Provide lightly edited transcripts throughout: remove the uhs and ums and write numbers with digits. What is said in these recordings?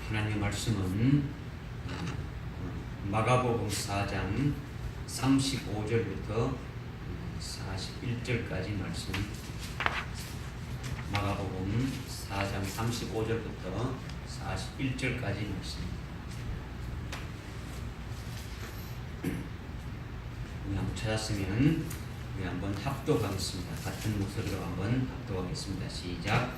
하나님의 말씀은 마가복음 4장 35절부터 41절까지 말씀. 마가복음 4장 35절부터 41절까지 말씀. 우리 한번 찾았으면 우리 한번 합독하겠습니다. 같은 목소리로 한번 합독하겠습니다. 시작.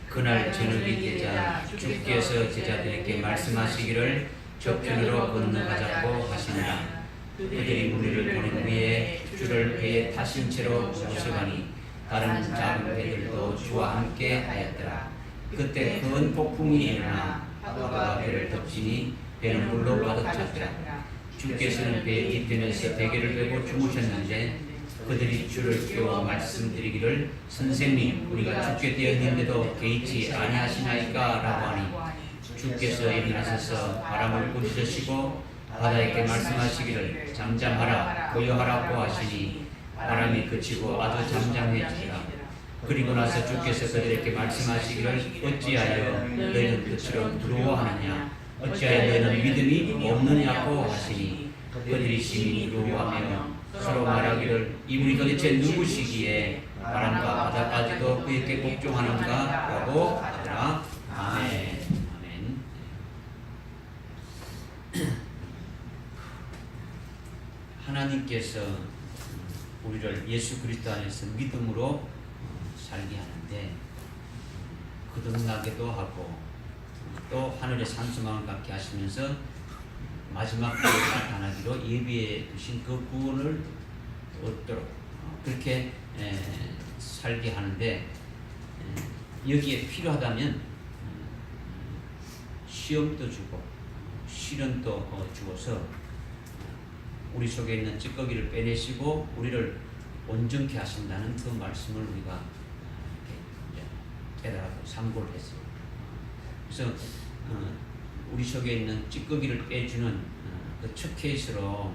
그날 저녁이 되자 주께서 제자들에게 말씀하시기를 저편으로 건너가자고 하시니라. 그들이 무리를 보낸 후에 주를 배에 타신 채로 모셔가니 다른 작은 배들도 주와 함께 하였더라. 그때 큰 폭풍이 일어나 파도가 배를 덮치니 배는 물로 가득 찼더라. 주께서는 배 뒤편에서 베개를 베고 주무셨는데 그들이 주를 깨워 말씀드리기를 선생님 우리가 죽게 되었는데도 개의치 아니하시나이까 라고 하니 주께서 일어나셔서 바람을 꾸짖으시고 바다에게 말씀하시기를 잠잠하라 고요하라고 하시니 바람이 그치고 아주 잠잠해지더라. 그리고 나서 주께서 그들에게 말씀하시기를 어찌하여 너희는 그처럼 두려워하느냐 어찌하여 너희는 믿음이 없느냐고 하시니 그들이 심히 두려워하며 서로 말하기를 이분이 도대체 누구시기에 바람과 바다까지도 그에게 복종하는가 라고 하더라. 아멘. 아멘. 하나님께서 우리를 예수 그리스도 안에서 믿음으로 살게 하는데 거듭나게도 하고 또 하늘의 산수망을 갖게 하시면서 마지막 때에 나타나기로 예비해 두신 그 구원을 얻도록 그렇게 살게 하는데 여기에 필요하다면 시험도 주고 시련도 주어서 우리 속에 있는 찌꺼기를 빼내시고 우리를 온전케 하신다는 그 말씀을 우리가 깨달았고 상고를 했어요. 그래서 우리 속에 있는 찌꺼기를 빼주는 그 첫 케이스로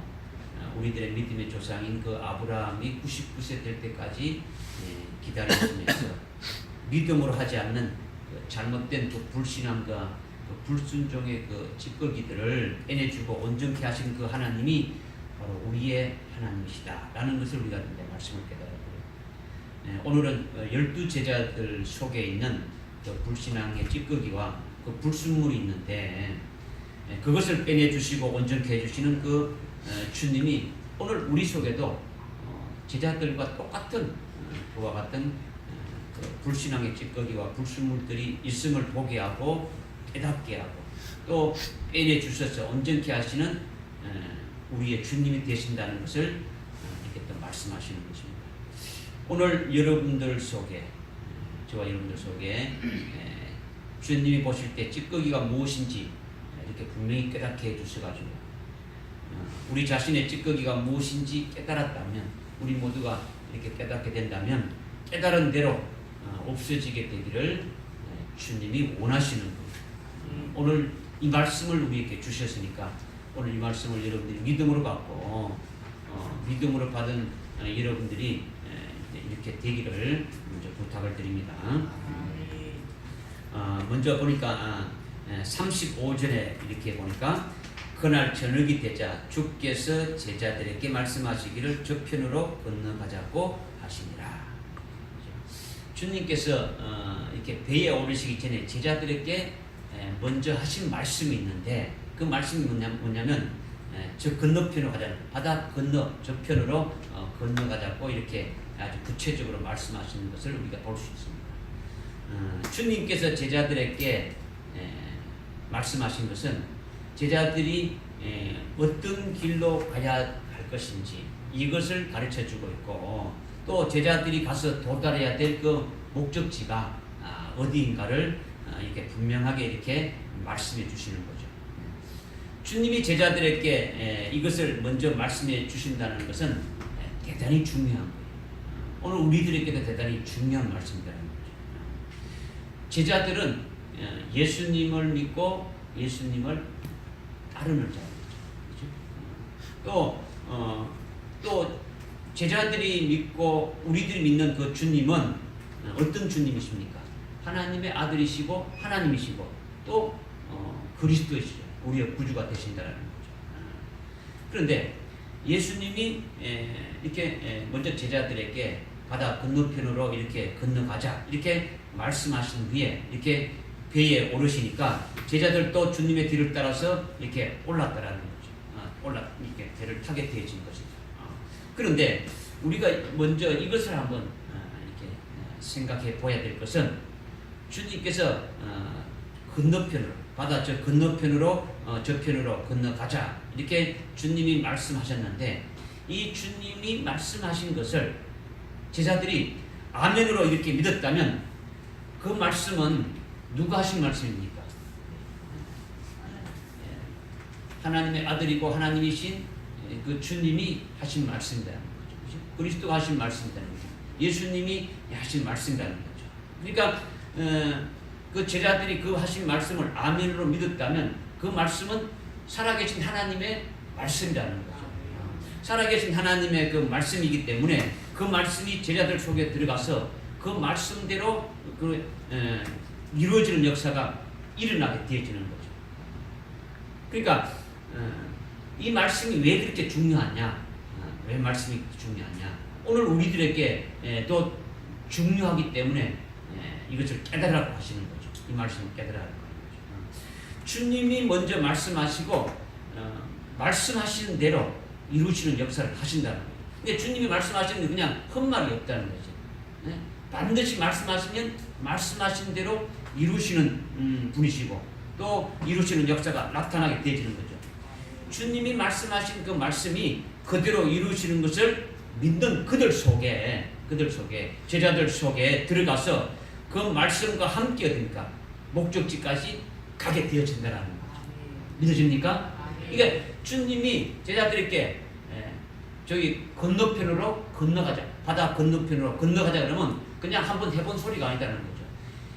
우리들의 믿음의 조상인 그 아브라함이 99세 될 때까지 기다렸으면서 믿음으로 하지 않는 그 잘못된 그 불신앙과 그 불순종의 그 찌꺼기들을 빼내주고 온전케 하신 그 하나님이 바로 우리의 하나님이시다 라는 것을 우리가 말씀을 깨달았고요. 오늘은 12제자들 속에 있는 그 불신앙의 찌꺼기와 그 불순물이 있는데 그것을 빼내주시고 온전케 해주시는 그 주님이 오늘 우리 속에도 제자들과 똑같은 그와 같은 그 불신앙의 찌꺼기와 불순물들이 있음을 보게 하고 깨닫게 하고 또 빼내주셔서 온전케 하시는 우리의 주님이 되신다는 것을 이렇게 또 말씀하시는 것입니다. 오늘 여러분들 속에 저와 여러분들 속에 주님이 보실 때 찌꺼기가 무엇인지 이렇게 분명히 깨닫게 해주셔가지고 우리 자신의 찌꺼기가 무엇인지 깨달았다면 우리 모두가 이렇게 깨닫게 된다면 깨달은 대로 없어지게 되기를 주님이 원하시는 거예요. 오늘 이 말씀을 우리에게 주셨으니까 오늘 이 말씀을 여러분들이 믿음으로 받고 믿음으로 받은 여러분들이 이렇게 되기를 먼저 부탁을 드립니다. 먼저 보니까 35절에 이렇게 보니까 그날 저녁이 되자 주께서 제자들에게 말씀하시기를 저편으로 건너가자고 하시니라. 주님께서 이렇게 배에 오르시기 전에 제자들에게 먼저 하신 말씀이 있는데 그 말씀이 뭐냐면 저 건너편으로 가자 바다 건너 저편으로 건너가자고 이렇게 아주 구체적으로 말씀하시는 것을 우리가 볼 수 있습니다. 주님께서 제자들에게 말씀하신 것은 제자들이 어떤 길로 가야 할 것인지 이것을 가르쳐 주고 있고 또 제자들이 가서 도달해야 될 그 목적지가 어디인가를 이렇게 분명하게 이렇게 말씀해 주시는 거죠. 주님이 제자들에게 이것을 먼저 말씀해 주신다는 것은 대단히 중요한 거예요. 오늘 우리들에게도 대단히 중요한 말씀이라는 거죠. 제자들은 예수님을 믿고 예수님을 따르는 자들이죠. 또 제자들이 믿고 우리들이 믿는 그 주님은 어떤 주님이십니까? 하나님의 아들이시고 하나님이시고 또 그리스도시죠. 우리의 구주가 되신다는 거죠. 그런데 예수님이 이렇게 먼저 제자들에게 바다 건너편으로 이렇게 건너가자 이렇게 말씀하신 후에 이렇게 배에 오르시니까 제자들도 주님의 뒤를 따라서 이렇게 올랐다라는 거죠. 이렇게 배를 타게 되어진 것이죠. 그런데 우리가 먼저 이것을 한번 이렇게 생각해 보아야 될 것은 주님께서 건너편으로 바다 저 건너편으로 저편으로 건너가자 이렇게 주님이 말씀하셨는데 이 주님이 말씀하신 것을 제자들이 아멘으로 이렇게 믿었다면 그 말씀은 누가 하신 말씀입니까? 하나님의 아들이고 하나님이신 그 주님이 하신 말씀이라는 거죠. 그리스도가 하신 말씀이라는 거죠. 예수님이 하신 말씀이라는 거죠. 그러니까 그 제자들이 그 하신 말씀을 아멘으로 믿었다면 그 말씀은 살아계신 하나님의 말씀이라는 거죠. 살아계신 하나님의 그 말씀이기 때문에 그 말씀이 제자들 속에 들어가서 그 말씀대로 이루어지는 역사가 일어나게 되어지는 거죠. 그러니까 이 말씀이 왜 그렇게 중요하냐? 왜 말씀이 중요하냐? 오늘 우리들에게 또 중요하기 때문에 이것을 깨달으라고 하시는 거죠. 이 말씀을 깨달으라고 하는 거죠. 주님이 먼저 말씀하시고 말씀하시는 대로 이루시는 역사를 하신다는 거예요. 근데 주님이 말씀하시는 게 그냥 헛말이 없다는 거죠. 반드시 말씀하시면 말씀하신 대로 이루시는 분이시고 또 이루시는 역사가 나타나게 되어지는 거죠. 주님이 말씀하신 그 말씀이 그대로 이루시는 것을 믿는 그들 속에 제자들 속에 들어가서 그 말씀과 함께 어딥니까? 목적지까지 가게 되어진다는 거죠. 믿어집니까? 그러니까 주님이 제자들에게 저기 건너편으로 건너가자, 바다 건너편으로 건너가자 그러면 그냥 한번 해본 소리가 아니다는 거죠.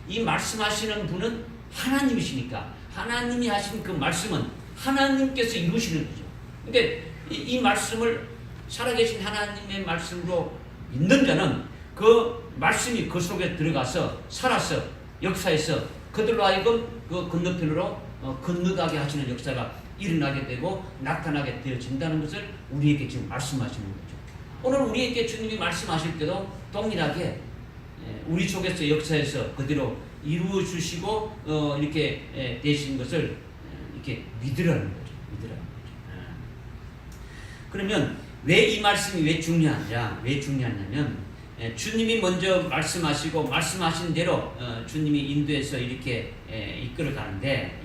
이 말씀하시는 분은 하나님이시니까 하나님이 하신 그 말씀은 하나님께서 이루시는 거죠. 그러니까 이 말씀을 살아계신 하나님의 말씀으로 믿는 자는 그 말씀이 그 속에 들어가서 살아서 역사에서 그들로 하여금 그 건너편으로 건너가게 하시는 역사가 일어나게 되고 나타나게 되어진다는 것을 우리에게 지금 말씀하시는 거죠. 오늘 우리에게 주님이 말씀하실 때도 동일하게 우리 속에서 역사에서 그대로 이루어 주시고 이렇게 되신 것을 이렇게 믿으라는 거죠. 그러면 왜 이 말씀이 왜 중요하냐면 주님이 먼저 말씀하시고 말씀하신 대로 주님이 인도해서 이렇게 이끌어가는데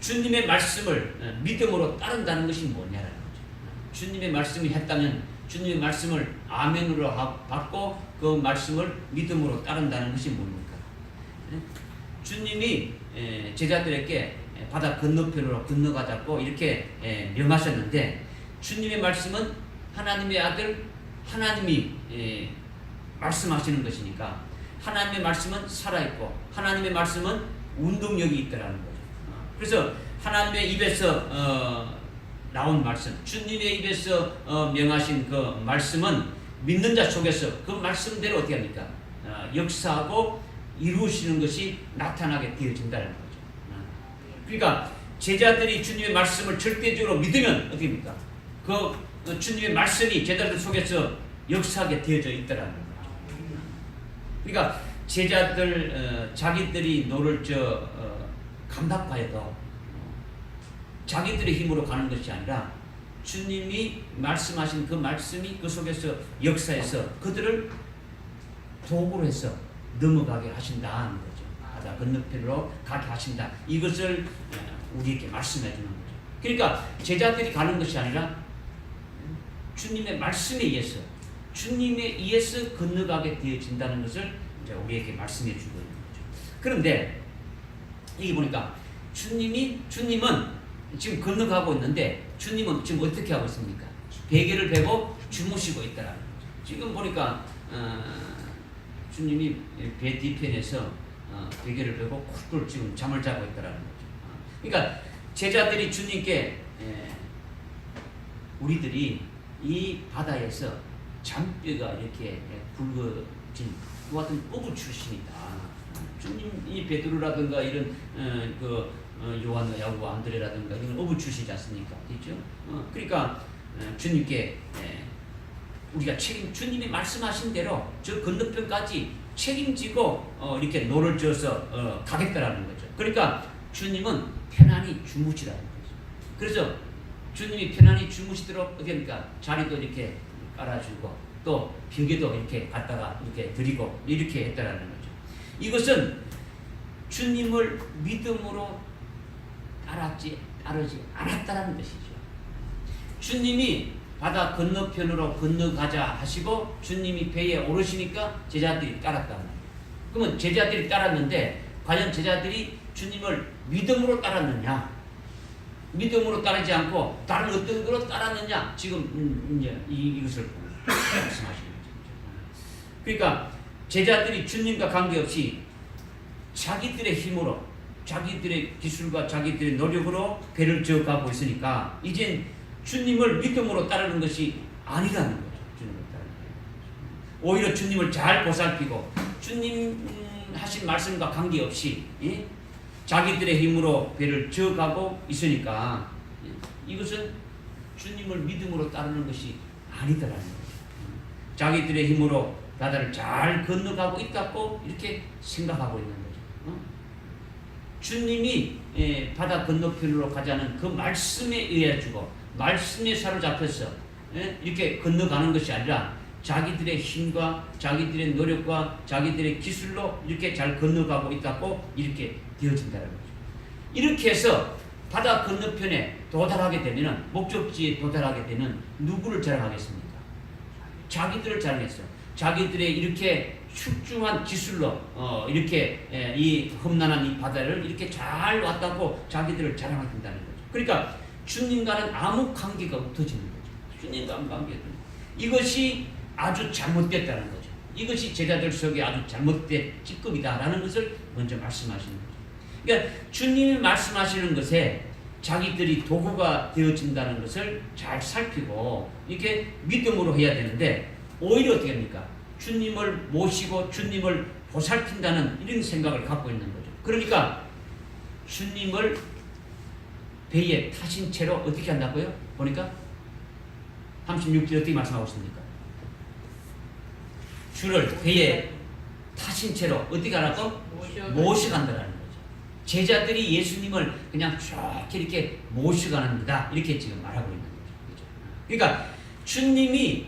주님의 말씀을 믿음으로 따른다는 것이 뭐냐라는 거죠. 주님의 말씀이 했다면 주님의 말씀을 아멘으로 받고 그 말씀을 믿음으로 따른다는 것이 뭡니까? 주님이 제자들에게 바다 건너편으로 건너가자고 이렇게 명하셨는데 주님의 말씀은 하나님의 아들 하나님이 말씀하시는 것이니까 하나님의 말씀은 살아있고 하나님의 말씀은 운동력이 있다라는 거죠. 그래서 하나님의 입에서 나온 말씀, 주님의 입에서 명하신 그 말씀은 믿는 자 속에서 그 말씀대로 어떻게 합니까? 역사하고 이루시는 것이 나타나게 되어진다는 거죠. 그러니까 제자들이 주님의 말씀을 절대적으로 믿으면 어떻게 합니까? 그 주님의 말씀이 제자들 속에서 역사하게 되어져 있다라는 거죠. 그러니까 제자들 자기들이 노를 감당하여도 자기들의 힘으로 가는 것이 아니라 주님이 말씀하신 그 말씀이 그 속에서 역사해서 그들을 도구로 해서 넘어가게 하신다는 거죠. 바다 건너편으로 가게 하신다. 이것을 우리에게 말씀해 주는 거죠. 그러니까 제자들이 가는 것이 아니라 주님의 말씀에 의해서 건너가게 되어진다는 것을 이제 우리에게 말씀해 주고 있는 거죠. 그런데 여기 보니까 주님은 지금 건너가고 있는데 주님은 지금 어떻게 하고 있습니까? 베개를 베고 주무시고 있다라는 거죠. 지금 보니까 주님이 배 뒤편에서 베개를 베고 쿨쿨 지금 잠을 자고 있다라는 거죠. 그러니까 제자들이 주님께 우리들이 이 바다에서 잔뼈가 이렇게 굵어진 그 같은 뽑을 출신이다. 주님이 베드로라든가 이런 요한, 야고보, 안드레라든가 이런 어부 출시지 않습니까? 그렇죠? 그러니까 주님께 우리가 주님이 말씀하신 대로 저 건너편까지 책임지고 이렇게 노를 져서 가겠다라는 거죠. 그러니까 주님은 편안히 주무시라는 거죠. 그래서 주님이 편안히 주무시도록 어디입니까? 자리도 이렇게 깔아주고 또 벽에도 이렇게 갖다가 이렇게 드리고 이렇게 했다라는 거죠. 이것은 주님을 믿음으로 따르지 않았다라는 것이죠. 주님이 바다 건너편으로 건너가자 하시고 주님이 배에 오르시니까 제자들이 따랐단 말이에요. 그러면 제자들이 따랐는데 과연 제자들이 주님을 믿음으로 따랐느냐? 믿음으로 따르지 않고 다른 어떤 거로 따랐느냐? 지금 이제 이것을 말씀하시는 거죠. 그러니까 제자들이 주님과 관계없이 자기들의 힘으로 자기들의 기술과 자기들의 노력으로 배를 저어가고 있으니까 이젠 주님을 믿음으로 따르는 것이 아니라는 거죠. 주님을 따르는 거예요. 오히려 주님을 잘 보살피고 주님 하신 말씀과 관계없이 자기들의 힘으로 배를 저어가고 있으니까 이것은 주님을 믿음으로 따르는 것이 아니다라는 거죠. 자기들의 힘으로 바다를 잘 건너가고 있다고 이렇게 생각하고 있는 거죠. 주님이 바다 건너편으로 가자는 그 말씀에 의해 주고 말씀에 사로잡혀서 이렇게 건너가는 것이 아니라 자기들의 힘과 자기들의 노력과 자기들의 기술로 이렇게 잘 건너가고 있다고 이렇게 되어진다는 거죠. 이렇게 해서 바다 건너편에 도달하게 되면 목적지에 도달하게 되면 누구를 자랑하겠습니까? 자기들을 자랑했어. 자기들의 이렇게 출중한 기술로 이렇게 이 험난한 이 바다를 이렇게 잘 왔다고 자기들을 자랑하게 된다는 거죠. 그러니까 주님과는 아무 관계가 없어지는 거죠. 주님과 아무 관계가 없어지는 거죠. 이것이 아주 잘못됐다는 거죠. 이것이 제자들 속에 아주 잘못된 찌꺼기다라는 것을 먼저 말씀하시는 거죠. 그러니까 주님이 말씀하시는 것에 자기들이 도구가 되어진다는 것을 잘 살피고 이렇게 믿음으로 해야 되는데 오히려 어떻게 합니까? 주님을 모시고 주님을 보살핀다는 이런 생각을 갖고 있는 거죠. 그러니까 주님을 배에 타신 채로 어떻게 한다고요? 보니까 36절 어떻게 말씀하고 있습니까? 주를 배에 타신 채로 어떻게 하라고? 모셔간다는 거죠. 제자들이 예수님을 그냥 쭉 이렇게 모셔가는 거다. 이렇게 지금 말하고 있는 거죠. 그러니까 주님이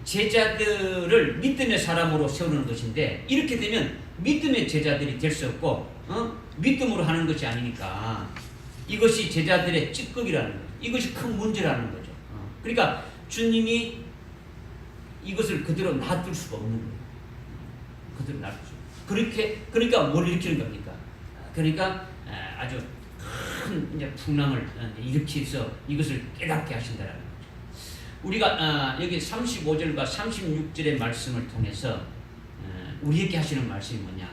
제자들을 믿음의 사람으로 세우는 것인데 이렇게 되면 믿음의 제자들이 될 수 없고 믿음으로 하는 것이 아니니까 이것이 제자들의 찌꺼기라는 거죠. 이것이 큰 문제라는 거죠. 그러니까 주님이 이것을 그대로 놔둘 수가 없는 거예요. 그대로 놔둘 수. 그러니까 뭘 일으키는 겁니까? 그러니까 아주 큰 이제 풍랑을 일으켜서 이것을 깨닫게 하신다라는 거죠. 우리가 여기 35절과 36절의 말씀을 통해서 우리에게 하시는 말씀이 뭐냐?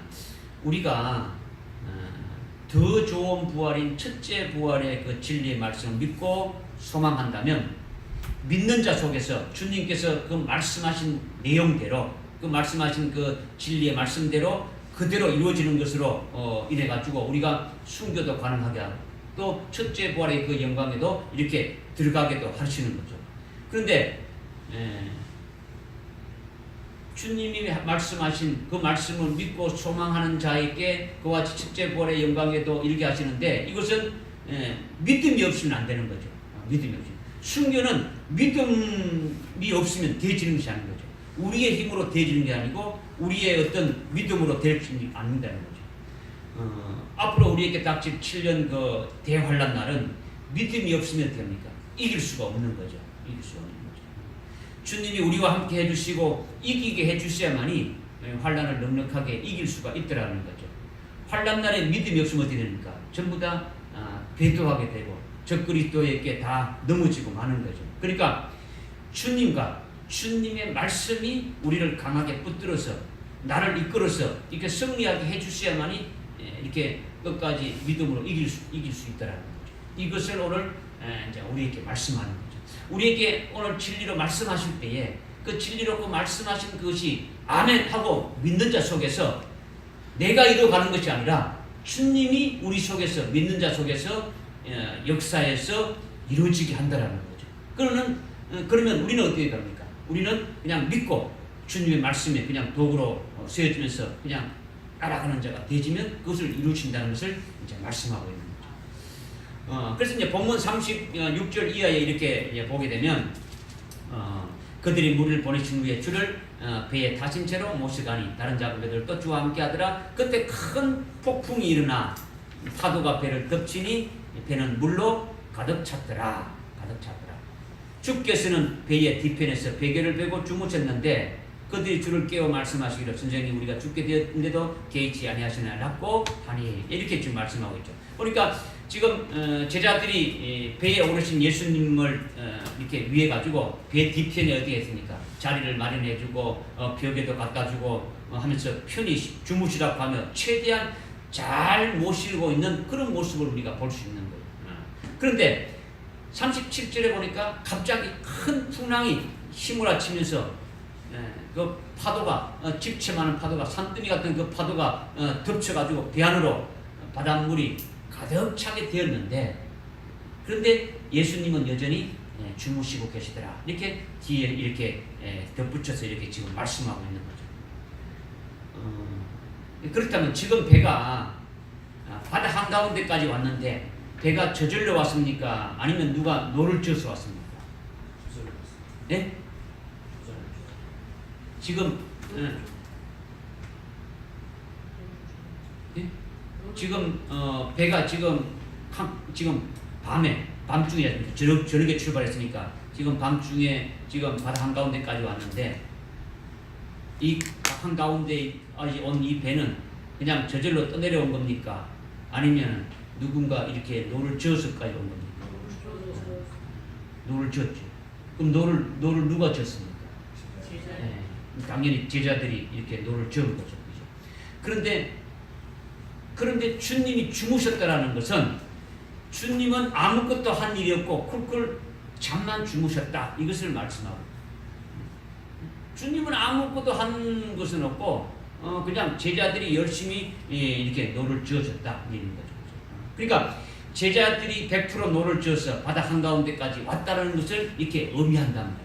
우리가 더 좋은 부활인 첫째 부활의 그 진리의 말씀을 믿고 소망한다면 믿는 자 속에서 주님께서 그 말씀하신 내용대로 그 말씀하신 그 진리의 말씀대로 그대로 이루어지는 것으로 인해 가지고 우리가 순교도 가능하게 하고 또 첫째 부활의 그 영광에도 이렇게 들어가게도 하시는 거죠. 그런데 주님이 말씀하신 그 말씀을 믿고 소망하는 자에게 그와 첫째 부활의 영광에도 이르게 하시는데 이것은 믿음이 없으면 안 되는 거죠. 믿음이 없으면. 순교는 믿음이 없으면 되어지는 것이 아닌 거죠. 우리의 힘으로 되어지는 게 아니고 우리의 어떤 믿음으로 되어지는 게 아닌다는 거죠. 앞으로 우리에게 닥칠 7년 그 대환란 날은 믿음이 없으면 어떻게 합니까? 이길 수가 없는 거죠. 이길 수가 없는 거죠. 주님이 우리와 함께 해주시고 이기게 해주셔야만이 환란을 넉넉하게 이길 수가 있더라는 거죠. 환란 날에 믿음이 없으면 어떻게 됩니까? 전부 다 배도하게 되고 적그리스도에게 다 넘어지고 마는 거죠. 그러니까 주님과 주님의 말씀이 우리를 강하게 붙들어서 나를 이끌어서 이렇게 승리하게 해주셔야만이 이렇게 끝까지 믿음으로 이길 수 있다라는 거죠. 이것을 오늘 이제 우리에게 말씀하는 거죠. 우리에게 오늘 진리로 말씀하실 때에 그 진리로 그 말씀하신 것이 아멘 하고 믿는 자 속에서 내가 이루어가는 것이 아니라 주님이 우리 속에서, 믿는 자 속에서 역사에서 이루어지게 한다라는 거죠. 그러면 우리는 어떻게 됩니까? 우리는 그냥 믿고 주님의 말씀에 그냥 도구로 쓰여지면서 그냥 따라가는 자가 되지면 그것을 이루신다는 것을 이제 말씀하고 있는 거죠. 그래서 이제 본문 36절 이하에 이렇게 이제 보게 되면 그들이 무리를 보내신 후에 주를 배에 타신 채로 모시가니 다른 작업들도 주와 함께 하더라. 그때 큰 폭풍이 일어나 파도가 배를 덮치니 배는 물로 가득 찼더라. 주께서는 배의 뒤편에서 베개를 베고 주무셨는데 그들이 주를 깨워 말씀하시기를 선생님 우리가 죽게 되었는데도 개의치 아니하시나라고 하니 이렇게 지금 말씀하고 있죠. 그러니까 지금 제자들이 배에 오르신 예수님을 이렇게 위해 가지고 배 뒤편에 어떻게 했습니까? 자리를 마련해주고 벽에도 갖다주고 하면서 편히 주무시라고 하며 최대한 잘 모시고 있는 그런 모습을 우리가 볼 수 있는 거예요. 그런데 37절에 보니까 갑자기 큰 풍랑이 휘몰아치면서 그 파도가 집채많은 파도가 산더미 같은 그 파도가 덮쳐가지고 배 안으로 바닷물이 가득 차게 되었는데 그런데 예수님은 여전히 주무시고 계시더라. 이렇게 뒤에 이렇게 덧붙여서 이렇게 지금 말씀하고 있는 거죠. 그렇다면 지금 배가 바다 한가운데까지 왔는데 배가 저절로 왔습니까? 아니면 누가 노를 져서 왔습니까? 네? 지금 배가 지금 밤중에 저녁에 출발했으니까 지금 밤중에 지금 바다 한가운데까지 왔는데 이 한가운데 온 이 배는 그냥 저절로 떠내려온 겁니까? 아니면 누군가 이렇게 노를 지어서까지 온 겁니까? 노를 지었죠. 그럼 노를 누가 지었습니까? 네, 당연히 제자들이 이렇게 노를 지은 거죠. 그런데 주님이 주무셨다라는 것은 주님은 아무것도 한 일이 없고 쿨쿨 잠만 주무셨다 이것을 말씀하고 주님은 아무것도 한 것은 없고 그냥 제자들이 열심히 이렇게 노를 지어줬다 이런 거죠. 그러니까 제자들이 100% 노를 지어서 바다 한가운데까지 왔다는 것을 이렇게 의미한단 말이에요.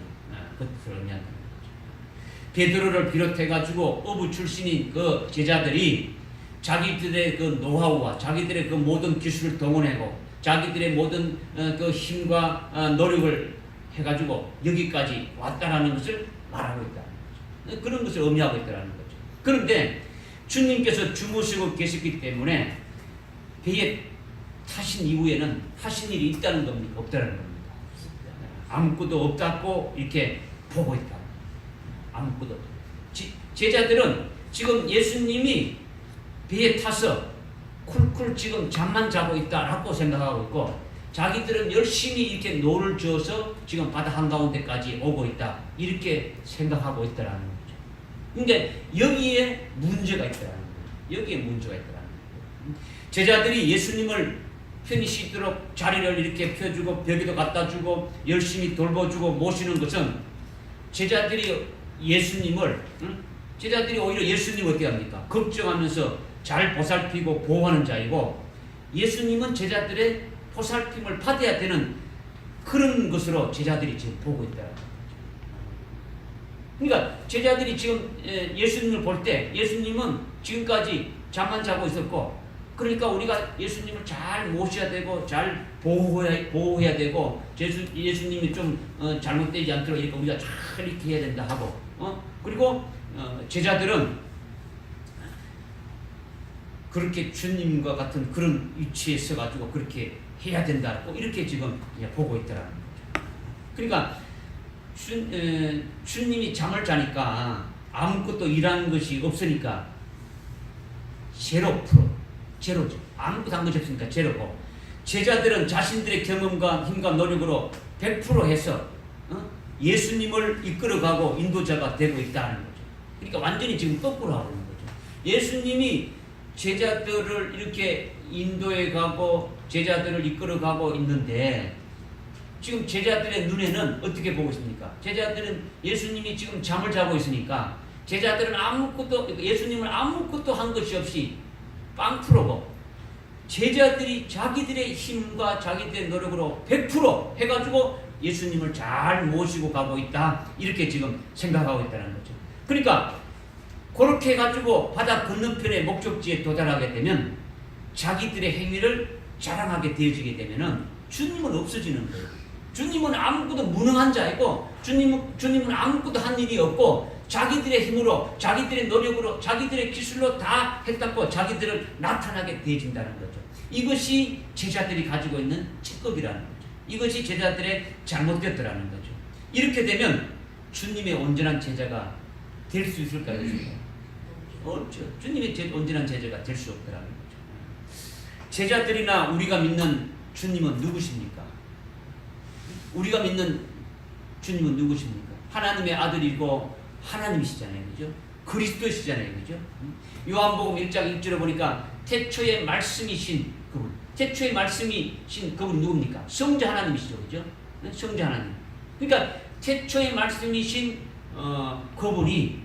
그것을 의미한단 말이죠. 베드로를 비롯해가지고 어부 출신인 그 제자들이 자기들의 그 노하우와 자기들의 그 모든 기술을 동원하고 자기들의 모든 그 힘과 노력을 해가지고 여기까지 왔다라는 것을 말하고 있다는 거죠. 그런 것을 의미하고 있다는 거죠. 그런데 주님께서 주무시고 계셨기 때문에 배에 타신 이후에는 하신 일이 있다는 겁니까? 없다는 겁니까? 아무것도 없다고 이렇게 보고 있다. 아무것도 없다. 제자들은 지금 예수님이 배에 타서 쿨쿨 지금 잠만 자고 있다라고 생각하고 있고 자기들은 열심히 이렇게 노를 지어서 지금 바다 한가운데까지 오고 있다 이렇게 생각하고 있다라는 거죠. 그러니까 여기에 문제가 있다라는 거예요. 여기에 문제가 있다라는 거예요. 제자들이 예수님을 편히 쉬도록 자리를 이렇게 펴주고 벽에도 갖다주고 열심히 돌봐주고 모시는 것은 제자들이 오히려 예수님을 어떻게 합니까? 걱정하면서 잘 보살피고 보호하는 자이고 예수님은 제자들의 보살핌을 받아야 되는 그런 것으로 제자들이 지금 보고 있다는 거죠. 그러니까 제자들이 지금 예수님을 볼 때 예수님은 지금까지 잠만 자고 있었고 그러니까 우리가 예수님을 잘 모셔야 되고 잘 보호해야 되고 예수님이 좀 잘못되지 않도록 이렇게 우리가 잘 이렇게 해야 된다 하고 그리고 제자들은 그렇게 주님과 같은 그런 위치에 서가지고 그렇게 해야 된다고 이렇게 지금 보고 있더라는 거죠. 그러니까 주님이 잠을 자니까 아무것도 일하는 것이 없으니까 제로죠. 아무것도 한 것이 없으니까 제로고 제자들은 자신들의 경험과 힘과 노력으로 100% 해서 예수님을 이끌어가고 인도자가 되고 있다는 거죠. 그러니까 완전히 지금 거꾸로 하고 있는 거죠. 예수님이 제자들을 이렇게 인도해가고 제자들을 이끌어가고 있는데 지금 제자들의 눈에는 어떻게 보고 있습니까? 제자들은 예수님이 지금 잠을 자고 있으니까 제자들은 예수님은 아무것도 한 것이 없이 빵 풀어고 제자들이 자기들의 힘과 자기들의 노력으로 100% 해가지고 예수님을 잘 모시고 가고 있다. 이렇게 지금 생각하고 있다는 거죠. 그러니까 그렇게 해가지고 바다 건너편의 목적지에 도달하게 되면 자기들의 행위를 자랑하게 되어지게 되면은 주님은 없어지는 거예요. 주님은 아무것도 무능한 자이고 주님은 아무것도 한 일이 없고 자기들의 힘으로 자기들의 노력으로 자기들의 기술로 다 했다고 자기들을 나타나게 되어진다는 거죠. 이것이 제자들이 가지고 있는 찌꺼기라는 거죠. 이것이 제자들의 잘못됐더라는 거죠. 이렇게 되면 주님의 온전한 제자가 될 수 있을까요? 주님의 온전한 제자가 될 수 없더라는 거죠. 제자들이나 우리가 믿는 주님은 누구십니까? 우리가 믿는 주님은 누구십니까? 하나님의 아들이고 하나님이시잖아요. 그죠? 그리스도시잖아요. 그죠? 요한복음 1장 1절에 보니까 태초에 말씀이신 그분. 태초에 말씀이신 그분 누굽니까? 성자 하나님이시죠. 그죠? 성자 하나님. 그러니까 태초에 말씀이신 그분이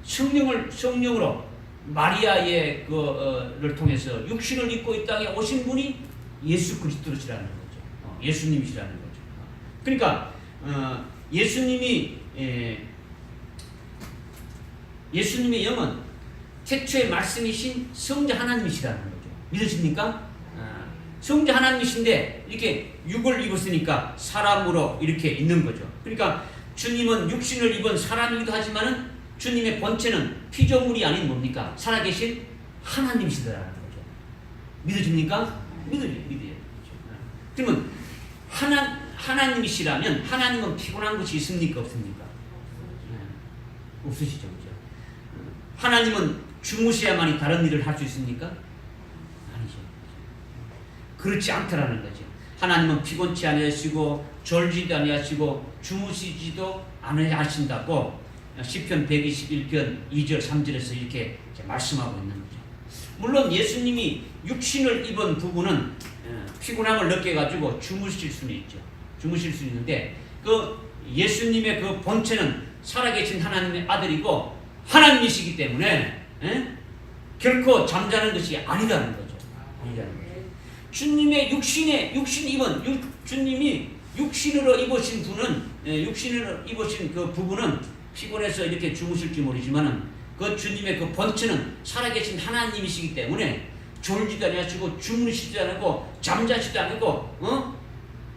성령으로 마리아의 를 통해서 육신을 입고 이 땅에 오신 분이 예수 그리스도시라는 거죠. 예수님이시라는 거죠. 그러니까 예수님의 영은 태초에 말씀이신 성자 하나님이시라는 거죠. 믿으십니까? 성자 하나님이신데 이렇게 육을 입었으니까 사람으로 이렇게 있는 거죠. 그러니까 주님은 육신을 입은 사람이기도 하지만은 주님의 본체는 피조물이 아닌 뭡니까? 살아계신 하나님이시다라는 거죠. 믿어집니까? 믿어요. 그러면 하나님이시라면 하나님은 피곤한 것이 있습니까? 없습니까? 없으시죠. 그죠? 하나님은 주무셔야만이 다른 일을 할 수 있습니까? 아니죠. 그렇지 않더라는 거죠. 하나님은 피곤치 아니하시고 졸지도 아니하시고 주무시지도 아니하신다고 시편 121편 2절 3절에서 이렇게 말씀하고 있는 거죠. 물론 예수님이 육신을 입은 부분은 피곤함을 느껴가지고 주무실 수는 있죠. 주무실 수 있는데 그 예수님의 그 본체는 살아계신 하나님의 아들이고 하나님이시기 때문에 결코 잠자는 것이 아니라는 거죠. 주님의 주님이 육신으로 입으신 육신으로 입으신 그 부분은 피곤해서 이렇게 주무실지 모르지만은 그 주님의 그 본체는 살아계신 하나님이시기 때문에 졸지도 아니하시고 주무시지도 않고 잠자시지도 않고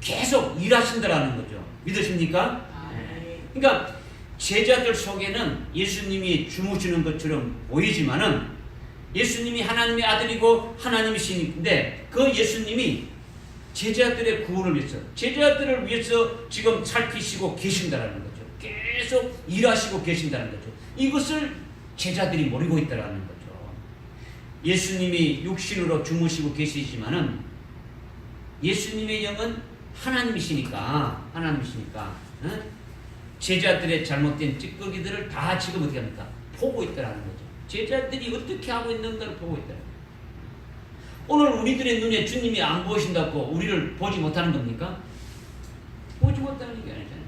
계속 일하신다라는 거죠. 믿으십니까? 그러니까 제자들 속에는 예수님이 주무시는 것처럼 보이지만은 예수님이 하나님의 아들이고 하나님이신데 그 예수님이 제자들의 구원을 위해서 제자들을 위해서 지금 살피시고 계신다라는 거죠. 계속 일하시고 계신다는 거죠. 이것을 제자들이 모르고 있다라는 거죠. 예수님이 육신으로 주무시고 계시지만은 예수님의 영은 하나님이시니까 제자들의 잘못된 찌꺼기들을 다 지금 어떻게 합니까? 보고 있다라는 거죠. 제자들이 어떻게 하고 있는가를 보고 있다는 거죠. 오늘 우리들의 눈에 주님이 안 보이신다고 우리를 보지 못하는 겁니까? 보지 못하는 게 아니잖아요.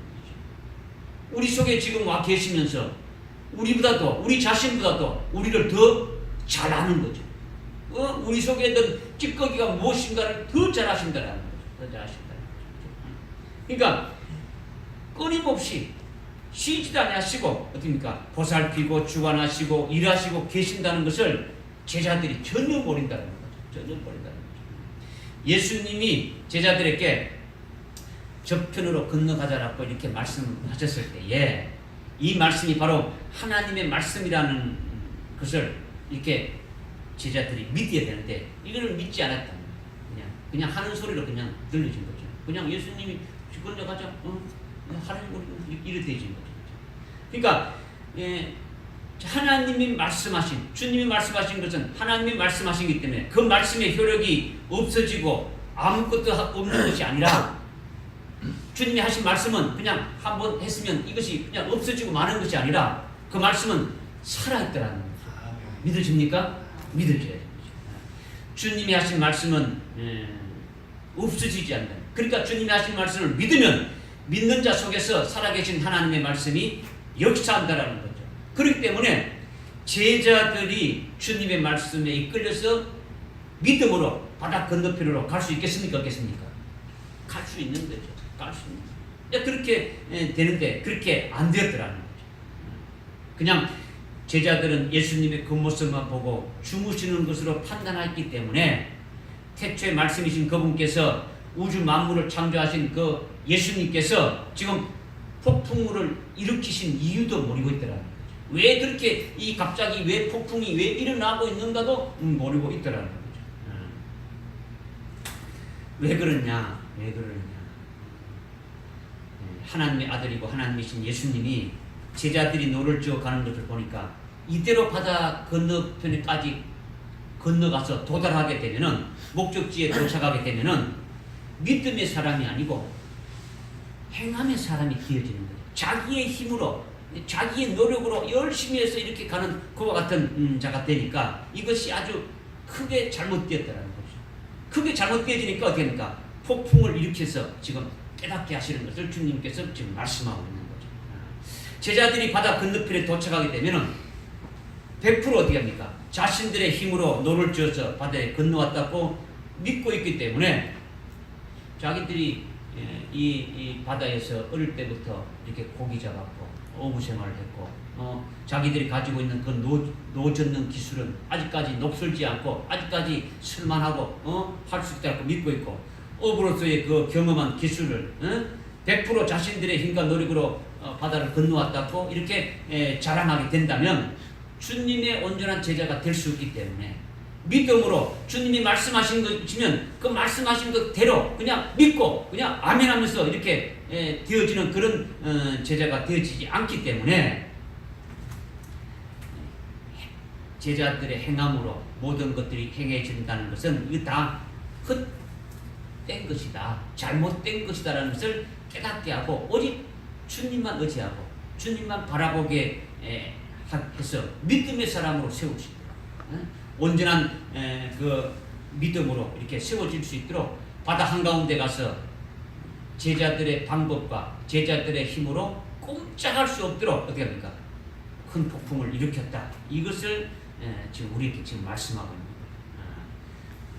우리 속에 지금 와 계시면서 우리 자신보다도 우리를 더 잘 아는 거죠. 우리 속에 있는 찌꺼기가 무엇인가를 더 잘 아신다는 거죠. 더 잘 아신다는 거죠. 그러니까 끊임없이 쉬지도 않으시고 어떻습니까? 보살피고 주관하시고 일하시고 계신다는 것을 제자들이 전혀 모른다는 거죠. 전혀 모른다는 거죠. 예수님이 제자들에게 저편으로 건너가자라고 이렇게 말씀하셨을 때에 이 말씀이 바로 하나님의 말씀이라는 것을 이렇게 제자들이 믿어야 되는데 이거를 믿지 않았다는 거예요. 그냥 하는 소리로 그냥 들려진 거죠. 그냥 예수님이 건너가자 하나님 이렇게 되어진 거죠. 그러니까 하나님이 말씀하신 주님이 말씀하신 것은 하나님이 말씀하시기 때문에 그 말씀의 효력이 없어지고 아무것도 없는 것이 아니라 주님이 하신 말씀은 그냥 한번 했으면 이것이 그냥 없어지고 마는 것이 아니라 그 말씀은 살아있더라는 거죠. 믿으십니까? 믿으셔야 됩니다. 주님이 하신 말씀은 없어지지 않는다. 그러니까 주님이 하신 말씀을 믿으면 믿는 자 속에서 살아계신 하나님의 말씀이 역사한다라는 거죠. 그렇기 때문에 제자들이 주님의 말씀에 이끌려서 믿음으로 바다 건너편으로 갈 수 있겠습니까? 없겠습니까? 갈 수 있는 거죠. 갈 수 있는 거죠. 그렇게 되는데 그렇게 안 되었더라는 거죠. 그냥 제자들은 예수님의 그 모습만 보고 주무시는 것으로 판단했기 때문에 태초에 말씀이신 그분께서 우주 만물을 창조하신 그 예수님께서 지금 폭풍우를 일으키신 이유도 모르고 있더라는 거죠. 왜 그렇게 갑자기 왜 폭풍이 왜 일어나고 있는가도 모르고 있더라는 거죠. 왜 그러냐? 하나님의 아들이고 하나님이신 예수님이 제자들이 노를 지어 가는 것을 보니까 이대로 바다 건너편에까지 건너가서 도달하게 되면은 목적지에 도착하게 되면은 믿음의 사람이 아니고 행함의 사람이 되어지는 거죠. 자기의 힘으로 자기의 노력으로 열심히 해서 이렇게 가는 그와 같은 자가 되니까 이것이 아주 크게 잘못되었다는 거죠. 크게 잘못되어지니까 어떻게 됩니까? 폭풍을 일으켜서 지금 깨닫게 하시는 것을 주님께서 지금 말씀하고 있는 거죠. 제자들이 바다 건너편에 도착하게 되면은 100% 어떻게 합니까? 자신들의 힘으로 노를 지어서 바다에 건너왔다고 믿고 있기 때문에 자기들이 이 바다에서 어릴 때부터 이렇게 고기 잡았고 어부 생활을 했고 자기들이 가지고 있는 그 노 젓는 기술은 아직까지 녹슬지 않고 아직까지 쓸만하고 할 수 있다고 믿고 있고 어부로서의 그 경험한 기술을 100% 자신들의 힘과 노력으로 바다를 건너왔다고 이렇게 자랑하게 된다면 주님의 온전한 제자가 될 수 있기 때문에 믿음으로 주님이 말씀하신 것이면 그 말씀하신 것대로 그냥 믿고 그냥 아멘하면서 이렇게 되어지는 그런 제자가 되어지지 않기 때문에 제자들의 행함으로 모든 것들이 행해진다는 것은 이거 다 헛된 것이다, 잘못된 것이다라는 것을 깨닫게 하고 오직 주님만 의지하고 주님만 바라보게 해서 믿음의 사람으로 세우시도록 온전한 그 믿음으로 이렇게 세워질 수 있도록 바다 한가운데 가서 제자들의 방법과 제자들의 힘으로 꼼짝할 수 없도록 어떻게 합니까? 큰 폭풍을 일으켰다. 이것을 지금 우리에게 지금 말씀하고 있는 거예요.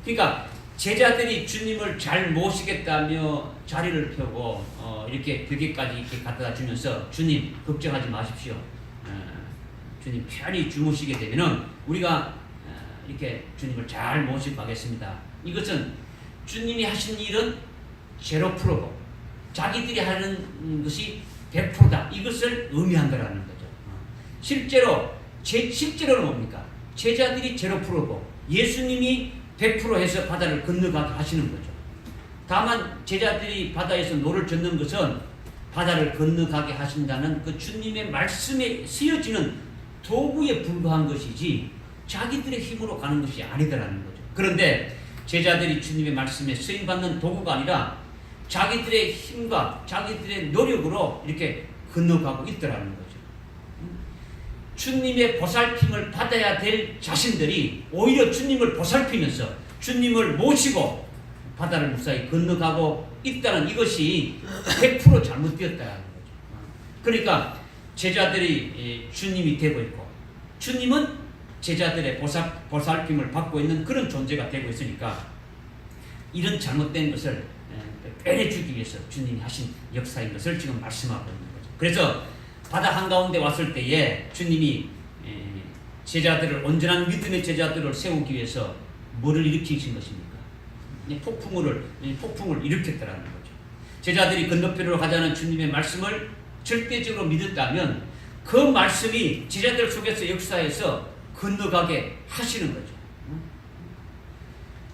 그러니까 제자들이 주님을 잘 모시겠다며 자리를 펴고 이렇게 벽에까지 이렇게 갖다 주면서 주님 걱정하지 마십시오. 주님 편히 주무시게 되면은 우리가 이렇게 주님을 잘 모시고 가겠습니다. 이것은 주님이 하신 일은 0%고 자기들이 하는 것이 100%다. 이것을 의미한다라는 거죠. 실제로는 뭡니까? 제자들이 0%고 예수님이 100% 해서 바다를 건너가게 하시는 거죠. 다만 제자들이 바다에서 노를 젓는 것은 바다를 건너가게 하신다는 그 주님의 말씀에 쓰여지는 도구에 불과한 것이지 자기들의 힘으로 가는 것이 아니다라는 거죠. 그런데 제자들이 주님의 말씀에 쓰임받는 도구가 아니라 자기들의 힘과 자기들의 노력으로 이렇게 건너가고 있더라는 거죠. 주님의 보살핌을 받아야 될 자신들이 오히려 주님을 보살피면서 주님을 모시고 바다를 무사히 건너가고 있다는 이것이 100% 잘못되었다는 거죠. 그러니까 제자들이 주님이 되고 있고 주님은 제자들의 보살핌을 받고 있는 그런 존재가 되고 있으니까 이런 잘못된 것을 빼내주기 위해서 주님이 하신 역사인 것을 지금 말씀하고 있는 거죠. 그래서 바다 한가운데 왔을 때에 주님이 제자들을 온전한 믿음의 제자들을 세우기 위해서 뭐를 일으키신 것입니까? 폭풍을 일으켰다라는 거죠. 제자들이 건너편으로 가자는 주님의 말씀을 절대적으로 믿었다면 그 말씀이 제자들 속에서 역사해서 건너가게 하시는 거죠.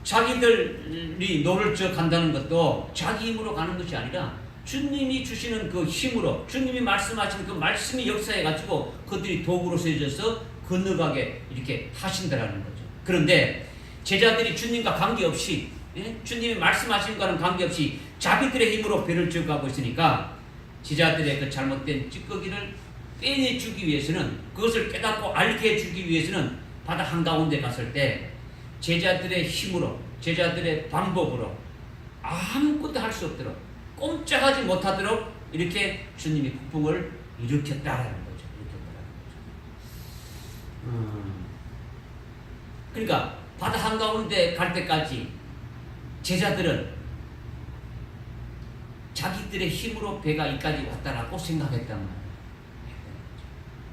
자기들이 노를 져 간다는 것도 자기 힘으로 가는 것이 아니라 주님이 주시는 그 힘으로 주님이 말씀하시는 그 말씀이 역사해가지고 그들이 도구로 쓰여져서 건너가게 이렇게 하신다라는 거죠. 그런데 제자들이 주님과 관계없이 주님이 말씀하신 것과는 관계없이 자기들의 힘으로 배를 지어가고 있으니까 제자들의 그 잘못된 찌꺼기를 빼내주기 위해서는 그것을 깨닫고 알게 해주기 위해서는 바다 한가운데 갔을 때 제자들의 힘으로 제자들의 방법으로 아무것도 할 수 없도록 꼼짝하지 못하도록 이렇게 주님이 폭풍을 일으켰다라는 거죠. 그러니까 바다 한가운데 갈 때까지 제자들은 자기들의 힘으로 배가 이까지 왔다라고 생각했단 말이에요.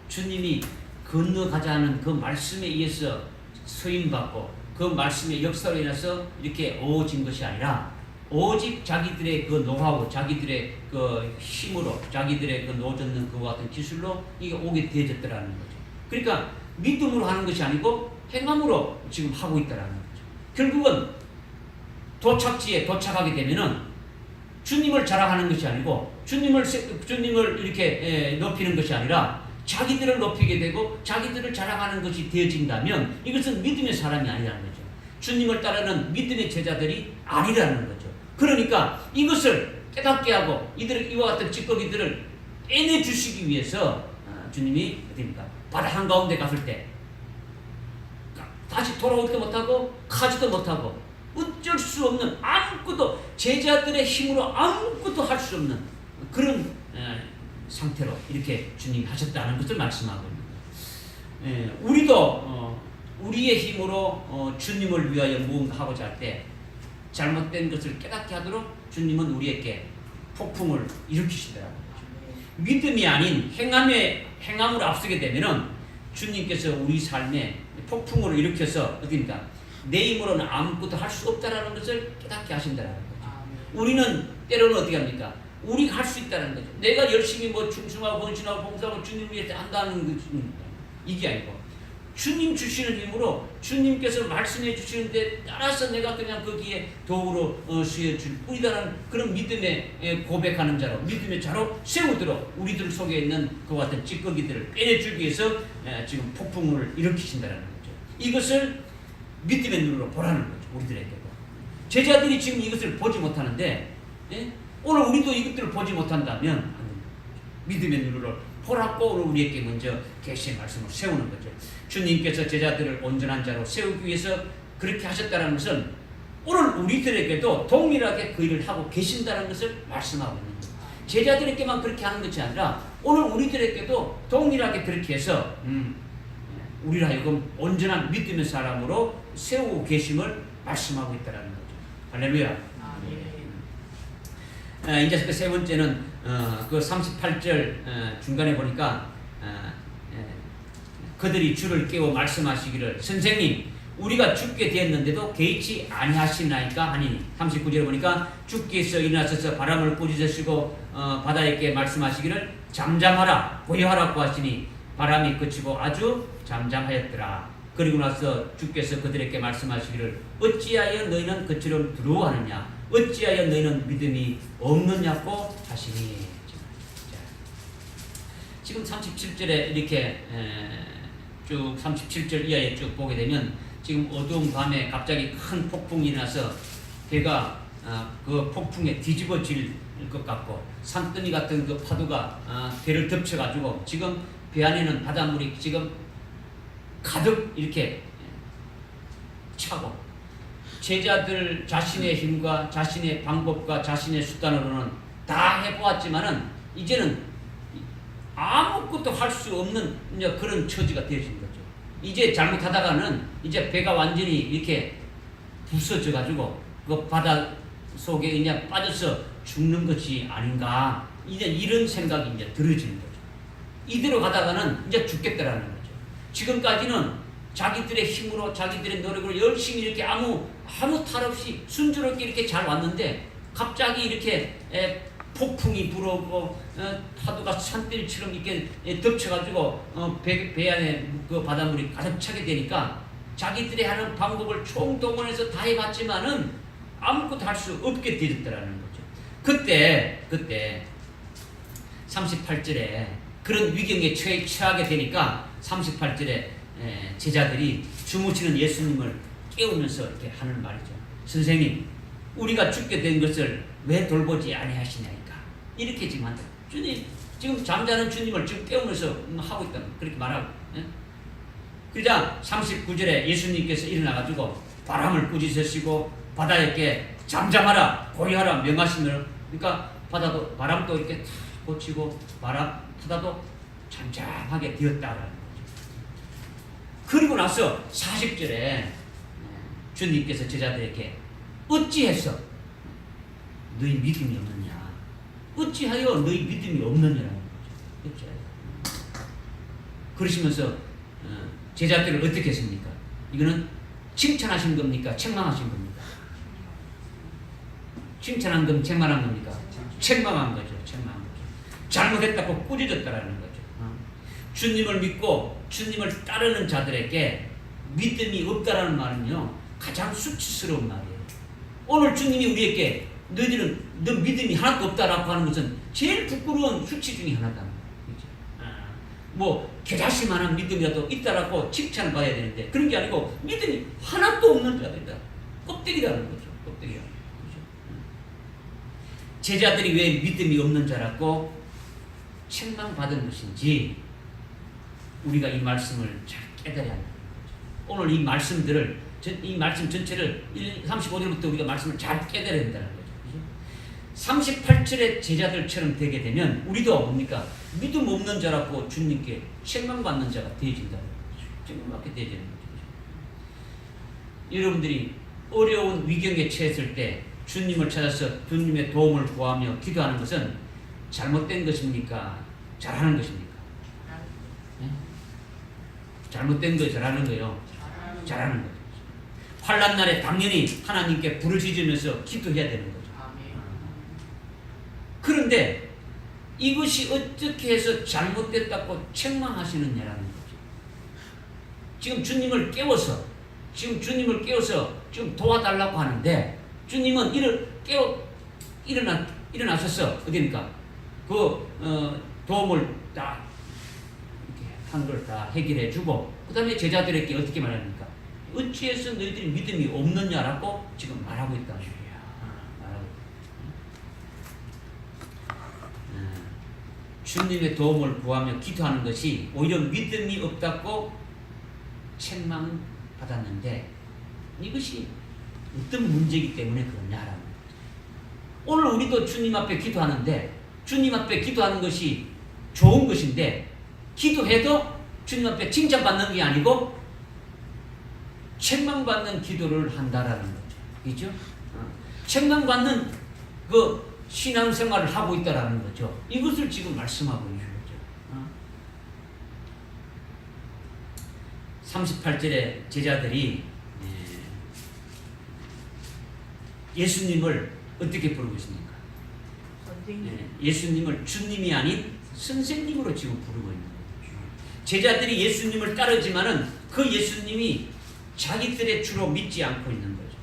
주님이 건너가자는 그 말씀에 의해서 서임받고 그 말씀의 역사로 인해서 이렇게 오어진 것이 아니라 오직 자기들의 그 노하우, 자기들의 그 힘으로, 자기들의 그 노젓는 그와 같은 기술로 이게 오게 되어졌더라는 거죠. 그러니까 믿음으로 하는 것이 아니고 행함으로 지금 하고 있다라는 거죠. 결국은 도착지에 도착하게 되면은 주님을 자랑하는 것이 아니고 주님을 이렇게 높이는 것이 아니라 자기들을 높이게 되고 자기들을 자랑하는 것이 되어진다면 이것은 믿음의 사람이 아니라는 거죠. 주님을 따르는 믿음의 제자들이 아니라는 거죠. 그러니까 이것을 깨닫게 하고 이와 같은 찌꺼기들을 빼내 주시기 위해서 주님이 어디입니까? 바다 한가운데 갔을 때 다시 돌아오지도 못하고 가지도 못하고 어쩔 수 없는 아무것도 제자들의 힘으로 아무것도 할 수 없는 그런 상태로 이렇게 주님이 하셨다는 것을 말씀하고 있습니다. 우리도 우리의 힘으로 주님을 위하여 무언가 하고자 할 때 잘못된 것을 깨닫게 하도록 주님은 우리에게 폭풍을 일으키시더라고요. 믿음이 아닌 행함으로 앞서게 되면은 주님께서 우리 삶에 폭풍으로 일으켜서 어디입니까? 내 힘으로는 아무것도 할 수 없다라는 것을 깨닫게 하신다는 거죠. 우리는 때로는 어떻게 합니까? 우리가 할 수 있다는 거죠. 내가 열심히 충성하고 헌신하고 봉사하고 주님 위해 한다는 것입니다. 이게 아니고 주님 주시는 힘으로 주님께서 말씀해 주시는데 따라서 내가 그냥 거기에 도구로 수여줄 뿐이다라는 그런 믿음에 고백하는 자로 믿음의 자로 세우도록 우리들 속에 있는 그와 같은 찌꺼기들을 빼내주기 위해서 지금 폭풍을 일으키신다는 거죠. 이것을 믿음의 눈으로 보라는 거죠. 우리들에게도. 제자들이 지금 이것을 보지 못하는데 오늘 우리도 이것들을 보지 못한다면 믿음의 눈으로 보라고 우리에게 먼저 계시의 말씀을 세우는 거죠. 주님께서 제자들을 온전한 자로 세우기 위해서 그렇게 하셨다는 것은 오늘 우리들에게도 동일하게 그 일을 하고 계신다는 것을 말씀하고 있는 거예요. 제자들에게만 그렇게 하는 것이 아니라 오늘 우리들에게도 동일하게 그렇게 해서 우리를 하여금 온전한 믿음의 사람으로 세우고 계심을 말씀하고 있다는 거죠. 할렐루야. 이제 그 세 번째는 그 38절 중간에 보니까 그들이 주를 깨워 말씀하시기를 선생님 우리가 죽게 되었는데도 개의치 아니하시나이까 하니 39절에 보니까 주께서 일어나셔서 바람을 꾸짖으시고 바다에게 말씀하시기를 잠잠하라 고요하라고 하시니 바람이 그치고 아주 잠잠하였더라. 그리고 나서 주께서 그들에게 말씀하시기를 어찌하여 너희는 그처럼 두려워하느냐 어찌하여 너희는 믿음이 없느냐고 하시니. 지금 37절에 이렇게 쭉 37절 이하에 쭉 보게 되면 지금 어두운 밤에 갑자기 큰 폭풍이 나서 배가 그 폭풍에 뒤집어질 것 같고 산더미 같은 그 파도가 배를 덮쳐가지고 지금 배 안에는 바닷물이 지금 가득 이렇게 차고 제자들 자신의 힘과 자신의 방법과 자신의 수단으로는 다 해보았지만은 이제는 아무것도 할 수 없는 그런 처지가 되어진 거죠. 이제 잘못하다가는 이제 배가 완전히 이렇게 부서져 가지고 그 바다 속에 그냥 빠져서 죽는 것이 아닌가 이제 이런 생각이 이제 들어지는 거죠. 이대로 가다가는 이제 죽겠다라는 거죠. 지금까지는 자기들의 힘으로 자기들의 노력으로 열심히 이렇게 아무 탈 없이 순조롭게 이렇게 잘 왔는데 갑자기 이렇게 폭풍이 불어오고 파도가 산들처럼 이렇게 덮쳐가지고 배 안에 그 바닷물이 가득 차게 되니까 자기들이 하는 방법을 총동원해서 다 해봤지만은 아무것도 할 수 없게 되었다라는 거죠. 그때 38절에 그런 위경에 처하게 되니까 38절에 제자들이 주무시는 예수님을 깨우면서 이렇게 하는 말이죠. 선생님, 우리가 죽게 된 것을 왜 돌보지 아니하시냐니까. 이렇게 지금 한다. 주님, 지금 잠자는 주님을 지금 깨우면서 하고 있다. 그렇게 말하고. 그러자 39절에 예수님께서 일어나가지고 바람을 꾸짖으시고 바다에게 잠잠하라, 고요하라 명하시며, 그러니까 바람도 이렇게 탁 고치고 바다도 잠잠하게 되었다라는 거죠. 그리고 나서 40절에 주님께서 제자들에게 어찌해서 너희 믿음이 없느냐, 어찌하여 너희 믿음이 없느냐라는 거죠. 그러시면서 제자들을 어떻게 했습니까? 이거는 칭찬하신 겁니까? 책망하신 겁니까? 칭찬한 겁니까? 책망한 겁니까? 책망한 거죠. 책망한 거죠. 잘못했다고 꾸짖었다라는 거죠. 주님을 믿고 주님을 따르는 자들에게 믿음이 없다라는 말은요, 가장 수치스러운 말이에요. 오늘 주님이 우리에게 너희들은 너 믿음이 하나도 없다라고 하는 것은 제일 부끄러운 수치 중에 하나다. 뭐 겨자씨만한 믿음이라도 있다라고 칭찬을 받아야 되는데 그런 게 아니고 믿음이 하나도 없는 자들이다. 껍데기라는 거죠. 껍데기야. 그렇죠? 제자들이 왜 믿음이 없는 자라고 책망받은 것인지 우리가 이 말씀을 잘 깨달아야 합니다. 오늘 이 말씀들을, 이 말씀 전체를 35절부터 우리가 말씀을 잘 깨달아야 된다는 거죠. 38절의 제자들처럼 되게 되면 우리도 뭡니까? 믿음 없는 자라고 주님께 책망받는 자가 되어진다는 거죠. 책망받게 되어지는 거죠. 여러분들이 어려운 위경에 처했을 때 주님을 찾아서 주님의 도움을 구하며 기도하는 것은 잘못된 것입니까? 잘하는 것입니까? 네? 잘못된 거 잘하는 거요. 잘하는 거죠. 환난 날에 당연히 하나님께 부르짖으면서 기도해야 되는 거죠. 그런데 이것이 어떻게 해서 잘못됐다고 책망하시느냐라는 거죠. 지금 주님을 깨워서 지금 도와달라고 하는데 주님은 일어나셔서 어디입니까? 도움을 다 한 걸 다 해결해 주고 그 다음에 제자들에게 어떻게 말합니까? 어찌해서 너희들이 믿음이 없느냐라고 지금 말하고 있다는 거예요. 주님의 도움을 구하며 기도하는 것이 오히려 믿음이 없다고 책망받았는데 이것이 어떤 문제이기 때문에 그러냐라는 거죠. 오늘 우리도 주님 앞에 기도하는데 주님 앞에 기도하는 것이 좋은 것인데 기도해도 주님 앞에 칭찬받는 게 아니고 책망받는 기도를 한다라는 거죠. 그죠? 책망받는 그 신앙생활을 하고 있다라는 거죠. 이것을 지금 말씀하고 있는 거죠. 38절에 제자들이 예수님을 어떻게 부르고 있습니까? 예수님을 주님이 아닌 선생님으로 지금 부르고 있는 거죠. 제자들이 예수님을 따르지만은 그 예수님이 자기들의 주로 믿지 않고 있는 거죠.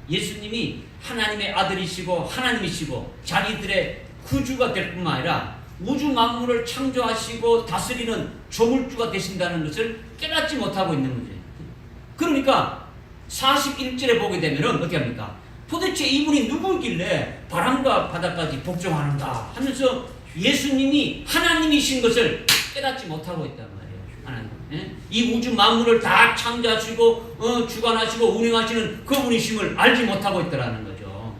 예수님이 하나님의 아들이시고 하나님이시고 자기들의 구주가 될 뿐만 아니라 우주 만물을 창조하시고 다스리는 조물주가 되신다는 것을 깨닫지 못하고 있는 거죠. 그러니까 41절에 보게 되면 어떻게 합니까? 도대체 이분이 누구길래 바람과 바다까지 복종하는가 하면서 예수님이 하나님이신 것을 깨닫지 못하고 있단 말이에요. 하나님. 이 우주 만물을 다 창조하시고 주관하시고 운영하시는 그분이심을 알지 못하고 있더라는 거죠.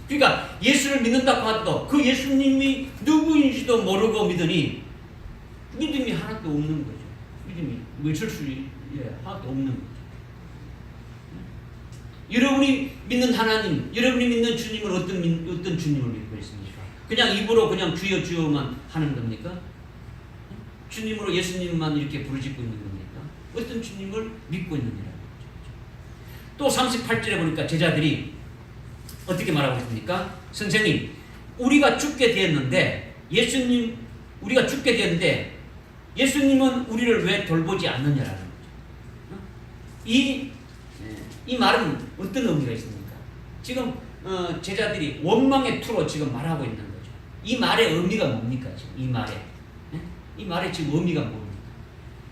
그러니까 예수를 믿는다고 하도 그 예수님이 누구인지도 모르고 믿으니 믿음이 하나도 없는 거죠. 믿음이 있을 수 하나도 없는 거죠. 여러분이 믿는 하나님, 여러분이 믿는 주님은 어떤 주님을 믿고 있습니까? 그냥 입으로 그냥 주여 주여만 하는 겁니까? 주님으로 예수님만 이렇게 부르짖고 있는 겁니까? 어떤 주님을 믿고 있느냐는 거죠. 또 38절에 보니까 제자들이 어떻게 말하고 있습니까? 선생님, 우리가 죽게 되었는데 예수님은 우리를 왜 돌보지 않느냐라는 거죠. 이 말은 어떤 의미가 있습니까? 지금 제자들이 원망의 투로 지금 말하고 있는 거죠. 이 말의 의미가 뭡니까? 지금 이 말의 지금 의미가 뭡니까?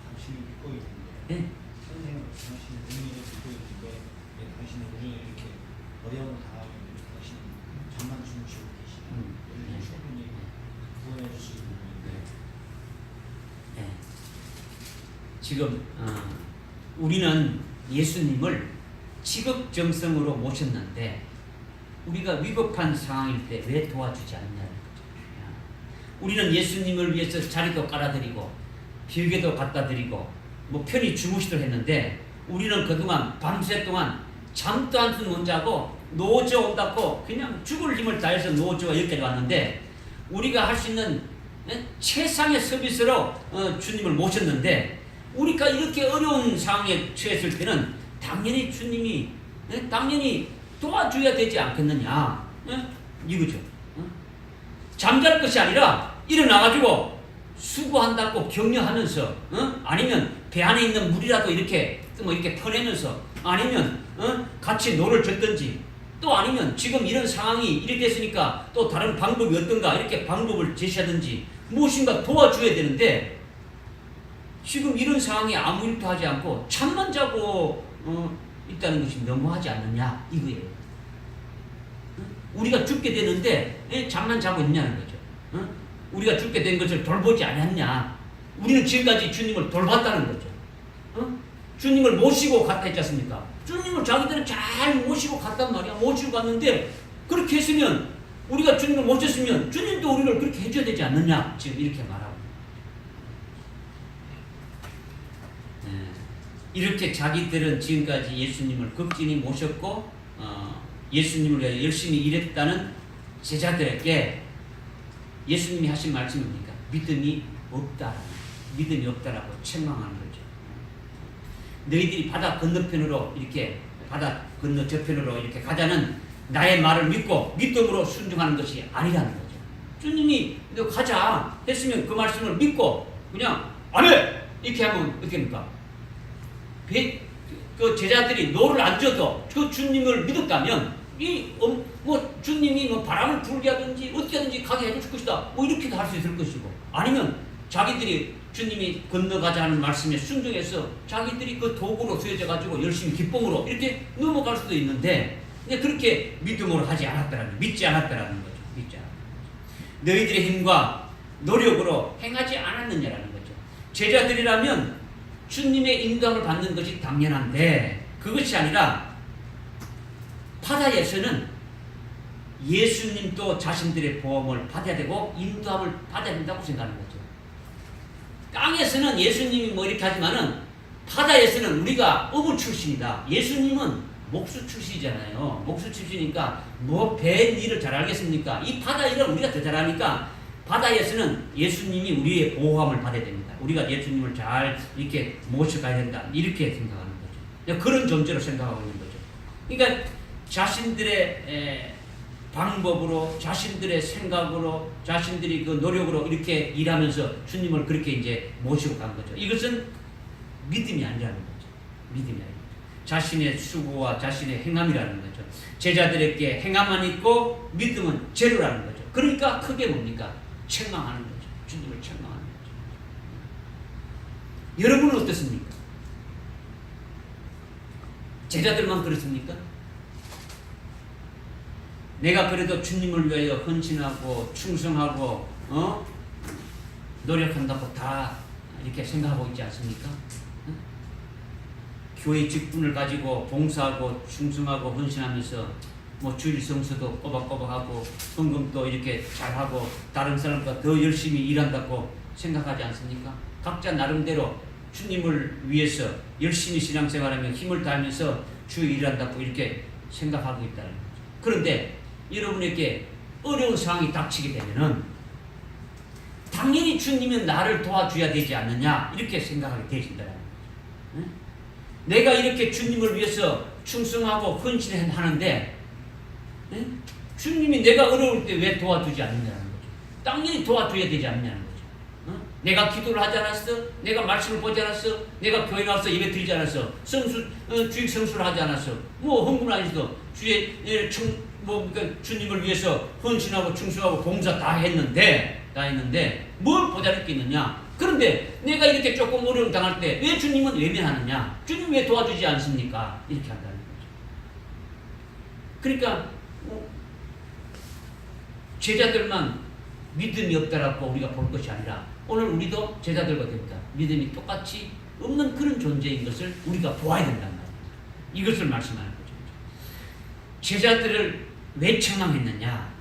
당신이 믿고 있는데, 네? 선생님, 당신의 의미를 믿고 있는데, 당신의 우리는 이렇게 어려운 상황인데, 당신은 잠만 주무시고 계시면 충분히 구원해 줄 수 있는 네. 지금 우리는 예수님을 지극정성으로 모셨는데 우리가 위급한 상황일 때 왜 도와주지 않느냐는 거죠. 우리는 예수님을 위해서 자리도 깔아드리고 빌개도 갖다 드리고 뭐 편히 주무시도록 했는데 우리는 그동안 밤새 동안 잠도 한숨 못 자고 노조 온다고 그냥 죽을 힘을 다해서 노조가 여기까지 왔는데 우리가 할 수 있는 최상의 서비스로 주님을 모셨는데 우리가 이렇게 어려운 상황에 처했을 때는 당연히 주님이 당연히 도와줘야 되지 않겠느냐 이거죠. 잠잘 것이 아니라 일어나가지고 수고한다고 격려하면서 아니면 배 안에 있는 물이라도 이렇게 뭐 이렇게 퍼내면서 아니면 같이 노를 젓든지 또 아니면 지금 이런 상황이 이렇게 됐으니까 또 다른 방법이 어떤가 이렇게 방법을 제시하든지 무엇인가 도와줘야 되는데 지금 이런 상황에 아무 일도 하지 않고 잠만 자고 있다는 것이 너무하지 않느냐 이거예요. 우리가 죽게 되는데 잠만 자고 있냐는 거죠. 우리가 죽게 된 것을 돌보지 않았냐. 우리는 지금까지 주님을 돌봤다는 거죠. 주님을 모시고 갔다 했지 않습니까? 주님을 자기들은 잘 모시고 갔단 말이야. 모시고 갔는데 그렇게 했으면 우리가 주님을 모셨으면 주님도 우리를 그렇게 해줘야 되지 않느냐. 지금 이렇게 말하고 이렇게 자기들은 지금까지 예수님을 극진히 모셨고 예수님을 위해 열심히 일했다는 제자들에게 예수님이 하신 말씀이 뭡니까? 믿음이 없다라고 책망하는 거죠. 너희들이 바다 건너편으로 이렇게 바다 건너 저편으로 이렇게 가자는 나의 말을 믿고 믿음으로 순종하는 것이 아니라는 거죠. 주님이 너 가자 했으면 그 말씀을 믿고 그냥 아멘 이렇게 하면 어떻게 합니까? 그 제자들이 노를 안 져도 그 주님을 믿었다면 뭐 주님이 뭐 바람을 불게 하든지 어떻게 하든지 가게 해줄 것이다 뭐 이렇게도 할 수 있을 것이고 아니면 자기들이 주님이 건너가자 하는 말씀에 순종해서 자기들이 그 도구로 쓰여져 가지고 열심히 기쁨으로 이렇게 넘어갈 수도 있는데 그렇게 믿음으로 하지 않았다라는 믿지 않았다라는 거죠. 믿지 않았다. 너희들의 힘과 노력으로 행하지 않았느냐라는 거죠. 제자들이라면 주님의 인도함을 받는 것이 당연한데 그것이 아니라 바다에서는 예수님도 자신들의 보험을 받아야 되고 인도함을 받아야 된다고 생각하는 거죠. 땅에서는 예수님이 뭐 이렇게 하지만은 바다에서는 우리가 어부 출신이다. 예수님은 목수 출신이잖아요. 목수 출신이니까 뭐 배 일을 잘 알겠습니까? 이 바다 일을 우리가 더 잘하니까 바다에서는 예수님이 우리의 보호함을 받아야 됩니다. 우리가 예수님을 잘 이렇게 모셔가야 된다. 이렇게 생각하는 거죠. 그런 존재로 생각하고 있는 거죠. 그러니까 자신들의 방법으로, 자신들의 생각으로, 자신들이 그 노력으로 이렇게 일하면서 주님을 그렇게 이제 모시고 간 거죠. 이것은 믿음이 아니라는 거죠. 믿음이 아닙니다. 자신의 수고와 자신의 행함이라는 거죠. 제자들에게 행함만 있고 믿음은 제로라는 거죠. 그러니까 크게 뭡니까? 책망하는 거죠. 주님을 책망하는 거죠. 여러분은 어떻습니까? 제자들만 그렇습니까? 내가 그래도 주님을 위하여 헌신하고 충성하고 노력한다고 다 이렇게 생각하고 있지 않습니까? 교회 직분을 가지고 봉사하고 충성하고 헌신하면서 뭐 주일 성수도 꼬박꼬박하고 헌금도 이렇게 잘하고 다른 사람보다 더 열심히 일한다고 생각하지 않습니까? 각자 나름대로 주님을 위해서 열심히 신앙생활하며 힘을 다하면서 주일 일한다고 이렇게 생각하고 있다는 거죠. 그런데 여러분에게 어려운 상황이 닥치게 되면은 당연히 주님은 나를 도와줘야 되지 않느냐 이렇게 생각하게 되신다는 거죠. 응? 내가 이렇게 주님을 위해서 충성하고 헌신하는데 응? 주님이 내가 어려울 때 왜 도와주지 않느냐는 거죠. 당연히 도와줘야 되지 않느냐는 거죠. 응? 내가 기도를 하지 않았어? 내가 말씀을 보지 않았어? 내가 교회 나와서 예배 드리지 않았어? 주일 성수를 하지 않았어? 뭐 헌금을 안 했어? 그러니까 주님을 위해서 헌신하고 충성하고 봉사 다 했는데 뭘 보잘게 있느냐? 그런데 내가 이렇게 조금 어려움 당할 때 왜 주님은 외면하느냐? 주님 왜 도와주지 않습니까? 이렇게 한다는 거죠. 그러니까 제자들만 믿음이 없다라고 우리가 볼 것이 아니라 오늘 우리도 제자들과 됩니다. 믿음이 똑같이 없는 그런 존재인 것을 우리가 보아야 된단 말이에요. 이것을 말씀하는 거죠. 제자들을 왜 책망했느냐?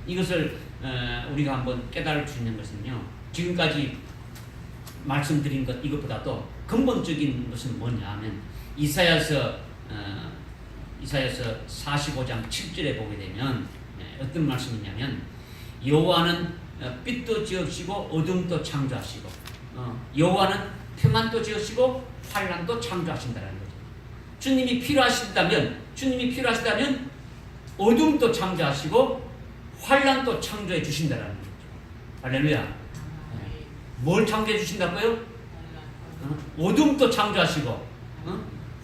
이것을 우리가 한번 깨달을 수 있는 것은요. 지금까지 말씀드린 것 이것보다도 근본적인 것은 뭐냐 하면 이사야서 45장 7절에 보게 되면 어떤 말씀이냐면 여호와는 빛도 지으시고 어둠도 창조하시고 여호와는 평안도 지으시고 환난도 창조하신다는 거죠. 주님이 필요하시다면 어둠도 창조하시고 환난도 창조해 주신다는 거죠. 할렐루야. 뭘 창조해 주신다고요? 어둠도 창조하시고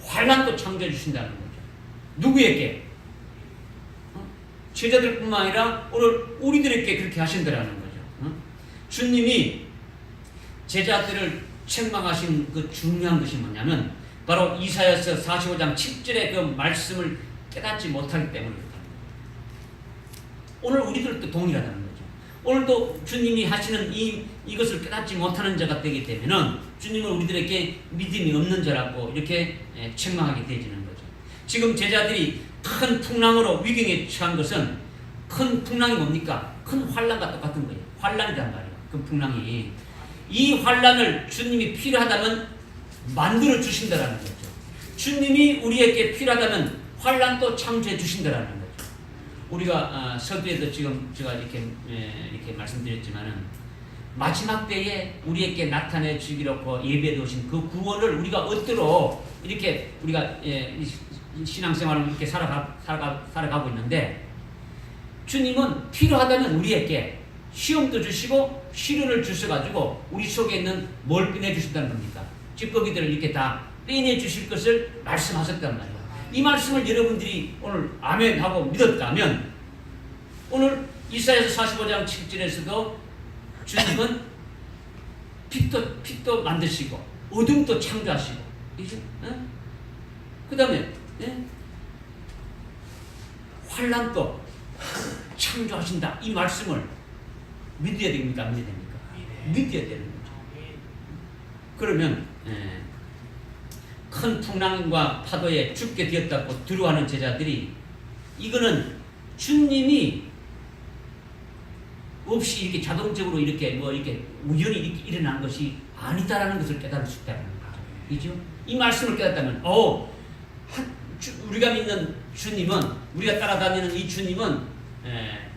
환난도 창조해 주신다는 거죠. 누구에게? 제자들뿐만 아니라 오늘 우리들에게 그렇게 하신다는 거죠. 주님이 제자들을 책망하신 그 중요한 것이 뭐냐면 바로 이사야서 45장 7절의 그 말씀을 깨닫지 못하기 때문입니다. 오늘 우리들도 동일하다는 거죠. 오늘도 주님이 하시는 이것을 깨닫지 못하는 자가 되기 때문에 주님은 우리들에게 믿음이 없는 자라고 이렇게 책망하게 되어지는 거죠. 지금 제자들이 큰 풍랑으로 위경에 처한 것은 큰 풍랑이 뭡니까? 큰 환난과 똑같은 거예요. 환난이란 말이에요. 그 풍랑이. 이 환난을 주님이 필요하다면 만들어 주신다라는 거죠. 주님이 우리에게 필요하다면 환난도 창조해 주신다라는 거죠. 우리가 서두에도 지금 제가 이렇게 말씀드렸지만은 마지막 때에 우리에게 나타내 주기로 예배해 오신 그 구원을 우리가 얻도록 이렇게 우리가 신앙생활을 이렇게 살아가고 있는데 주님은 필요하다면 우리에게 시험도 주시고 시련을 주셔가지고 우리 속에 있는 뭘 빼내 주신다는 겁니까? 찌꺼기들을 이렇게 다 빼내 주실 것을 말씀하셨단 말이에요. 이 말씀을 여러분들이 오늘 아멘 하고 믿었다면 오늘 이사야서 45장 7절에서도 주님은 빛도 만드시고 어둠도 창조하시고 그 다음에 환난도 창조하신다. 이 말씀을 믿어야 됩니까? 안 믿어야 됩니까? 믿어야 되는 거죠. 그러면 큰 풍랑과 파도에 죽게 되었다고 두려워하는 제자들이 이거는 주님이 없이 이렇게 자동적으로 이렇게 우연히 이렇게 일어난 것이 아니다라는 것을 깨달을 수 있다는 거죠. 그죠? 이 말씀을 깨닫다면 우리가 믿는 주님은, 우리가 따라다니는 이 주님은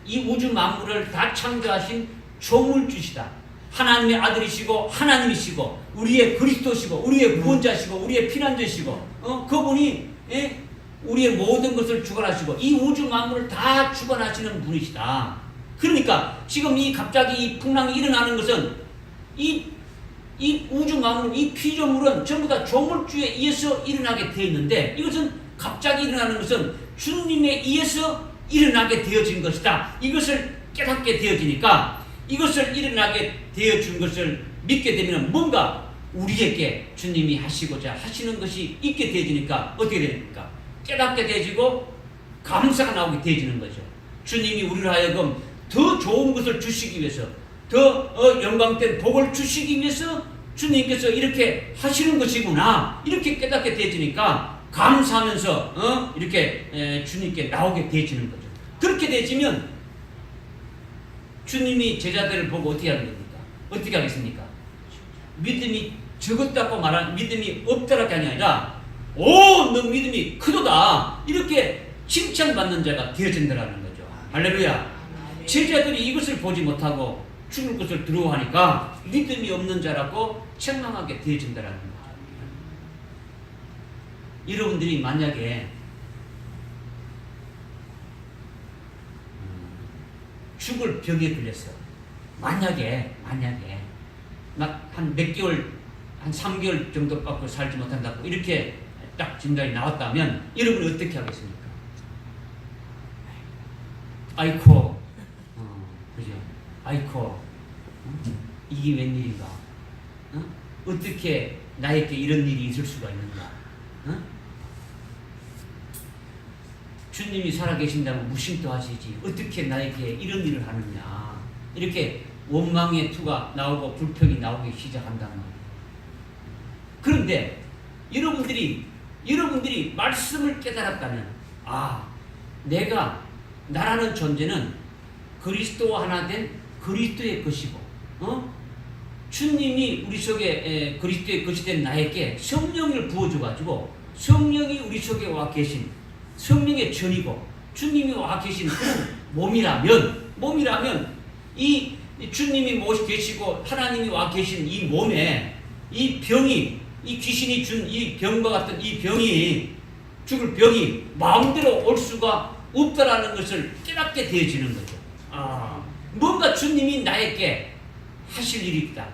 이 우주 만물을 다 창조하신 조물주시다. 하나님의 아들이시고 하나님이시고 우리의 그리스도시고 우리의 구원자시고 우리의 피난자시고 그분이 우리의 모든 것을 주관하시고 이 우주 만물을 다 주관하시는 분이시다. 그러니까 지금 갑자기 이 풍랑이 일어나는 것은 이 우주 만물, 이 피조물은 전부 다 조물주에 의해서 일어나게 되어 있는데 이것은 갑자기 일어나는 것은 주님에 의해서 일어나게 되어진 것이다. 이것을 깨닫게 되어지니까 이것을 일어나게 되어준 것을 믿게 되면 뭔가 우리에게 주님이 하시고자 하시는 것이 있게 되어지니까 어떻게 됩니까? 깨닫게 되어지고 감사가 나오게 되어지는 거죠. 주님이 우리를 하여금 더 좋은 것을 주시기 위해서, 더 영광된 복을 주시기 위해서 주님께서 이렇게 하시는 것이구나, 이렇게 깨닫게 되어지니까 감사하면서 이렇게 주님께 나오게 되어지는 거죠. 그렇게 되어지면 주님이 제자들을 보고 어떻게 하는 겁니까? 어떻게 하겠습니까? 믿음이 적었다고 말하는, 믿음이 없다라고 하는 게 아니라 너 믿음이 크도다, 이렇게 칭찬받는 자가 되어진다는 거죠. 할렐루야. 제자들이 이것을 보지 못하고 죽을 것을 두려워하니까 믿음이 없는 자라고 책망하게 되어진다는 거죠. 여러분들이 만약에 죽을 병에 걸렸어. 만약에 막 한 몇 개월, 한 3개월 정도밖에 살지 못한다고 이렇게 딱 진단이 나왔다면 여러분이 어떻게 하겠습니까? 아이코, 그죠? 아이코, 이게 웬일인가? 어떻게 나에게 이런 일이 있을 수가 있는가? 주님이 살아계신다면 무심도 하시지 어떻게 나에게 이런 일을 하느냐, 이렇게 원망의 투가 나오고 불평이 나오기 시작한단 말이에요. 그런데 여러분들이 말씀을 깨달았다면 나라는 존재는 그리스도와 하나 된 그리스도의 것이고 주님이 우리 속에 그리스도의 것이 된 나에게 성령을 부어줘가지고 성령이 우리 속에 와 계신 성령의 전이고 주님이 와 계신 그 몸이라면 이 주님이 모시 계시고 하나님이 와 계신 이 몸에 이 병이 이 귀신이 준 이 병과 같은 이 병이 죽을 병이 마음대로 올 수가 없다라는 것을 깨닫게 되어지는 거죠. 뭔가 주님이 나에게 하실 일이 있다.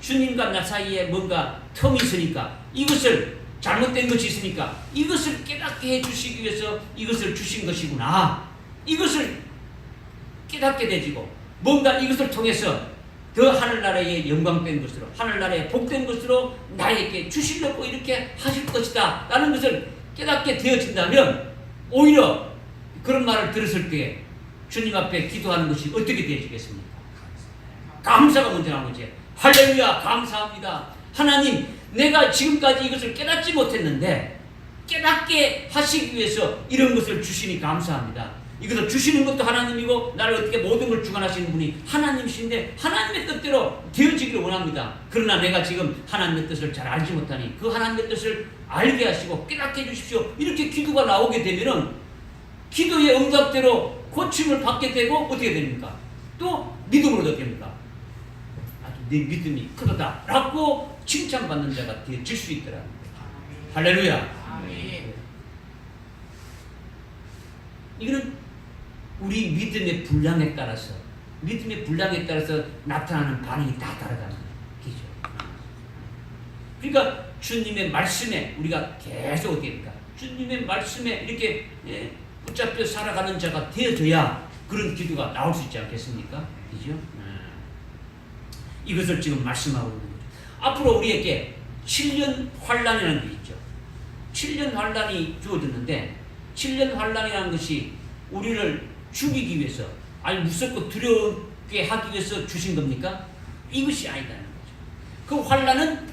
주님과 나 사이에 뭔가 텀이 있으니까 이것을 잘못된 것이 있으니까 이것을 깨닫게 해주시기 위해서 이것을 주신 것이구나. 이것을 깨닫게 되지고 뭔가 이것을 통해서 더 하늘나라의 영광된 것으로 하늘나라의 복된 것으로 나에게 주시려고 이렇게 하실 것이다 라는 것을 깨닫게 되어진다면 오히려 그런 말을 들었을 때 주님 앞에 기도하는 것이 어떻게 되어지겠습니까? 감사가 먼저 나오지. 할렐루야 감사합니다. 하나님 내가 지금까지 이것을 깨닫지 못했는데 깨닫게 하시기 위해서 이런 것을 주시니 감사합니다. 이것을 주시는 것도 하나님이고 나를 어떻게 모든 걸 주관하시는 분이 하나님이신데 하나님의 뜻대로 되어지기를 원합니다. 그러나 내가 지금 하나님의 뜻을 잘 알지 못하니 그 하나님의 뜻을 알게 하시고 깨닫게 해주십시오. 이렇게 기도가 나오게 되면은 기도의 응답대로 고침을 받게 되고 어떻게 됩니까? 또 믿음으로 어떻게 됩니까? 아주 내 믿음이 크다 라고 칭찬받는 자가 되어질 수 있더라고요. 할렐루야. 이거는 우리 믿음의 분량에 따라서 나타나는 반응이 다 다르다는 거죠. 그러니까 주님의 말씀에 우리가 계속 어떻게 됩니까? 주님의 말씀에 이렇게 붙잡혀 살아가는 자가 되어져야 그런 기도가 나올 수 있지 않겠습니까? 그죠? 이것을 지금 말씀하고 있는 거죠. 앞으로 우리에게 7년 환란이라는 게 있죠. 7년 환란이 주어졌는데 7년 환란이라는 것이 우리를 죽이기 위해서 아니 무섭고 두렵게 하기 위해서 주신 겁니까? 이것이 아니다는 거죠. 그 환란은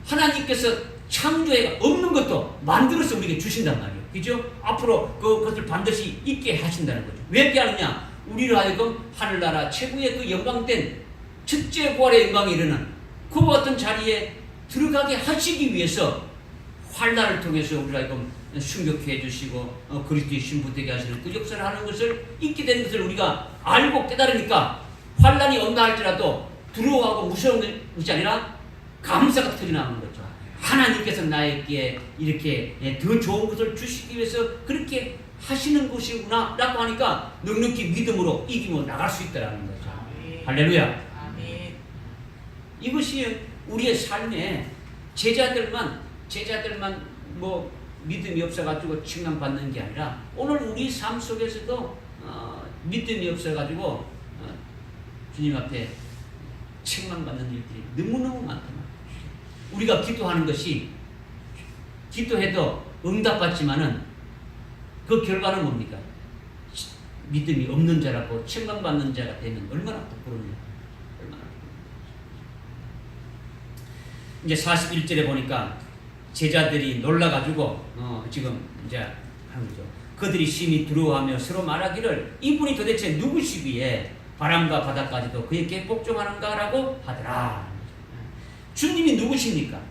하나님께서 창조에 없는 것도 만들어서 우리에게 주신단 말이에요. 그죠? 앞으로 그것을 반드시 있게 하신다는 거죠. 왜 이렇게 하느냐? 우리를 하여금 하늘나라 최고의 그 영광된 첫째 부활의 영광에 이르는 그와 같은 자리에 들어가게 하시기 위해서 환란을 통해서 우리를 하여금 순교케 해주시고 그리스도의 신부되게 하시는 그 역사를 하는 것을 있게 되는 것을 우리가 알고 깨달으니까 환란이 온다 할지라도 두려워하고 무서운 것이 아니라 감사가 터져나오는 거죠. 하나님께서 나에게 이렇게 더 좋은 것을 주시기 위해서 그렇게 하시는 것이구나 라고 하니까 넉넉히 믿음으로 이기며 나갈 수 있다는 거죠. 아멘. 할렐루야. 아멘. 이것이 우리의 삶에 제자들만 뭐 믿음이 없어가지고 칭찬받는 게 아니라 오늘 우리 삶 속에서도 믿음이 없어가지고 주님 앞에 책망받는 일들이 너무너무 많단 말이에요. 우리가 기도하는 것이 기도해도 응답받지만은 그 결과는 뭡니까? 믿음이 없는 자라고 책망받는 자가 되면 얼마나 부끄럽냐. 얼마나 부끄럽냐. 이제 41절에 보니까 제자들이 놀라가지고 지금 이제 하는 거죠. 그들이 심히 두려워하며 서로 말하기를 이분이 도대체 누구시기에 바람과 바다까지도 그에게 복종하는가라고 하더라. 주님이 누구십니까?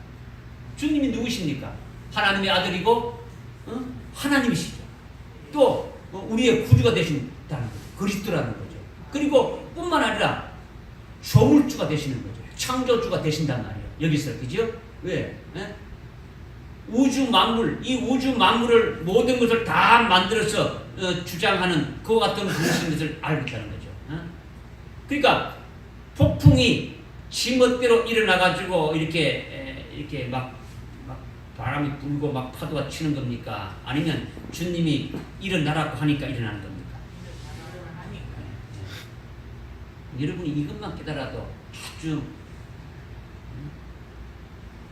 주님이 누구십니까? 하나님의 아들이고 하나님이시죠. 또 우리의 구주가 되신다는 거죠. 그리스도라는 거죠. 그리고 뿐만 아니라 조물주가 되시는 거죠. 창조주가 되신단 말이에요. 여기서 그죠? 왜? 우주 만물, 이 우주 만물을 모든 것을 다 만들어서 주장하는 그와 같은 분이신 것을 알고 있다는 거죠. 그러니까 폭풍이 지멋대로 일어나가지고 이렇게 막 바람이 불고 막 파도가 치는 겁니까? 아니면 주님이 일어나라고 하니까 일어나는 겁니까? 여러분이 이것만 깨달아도 아주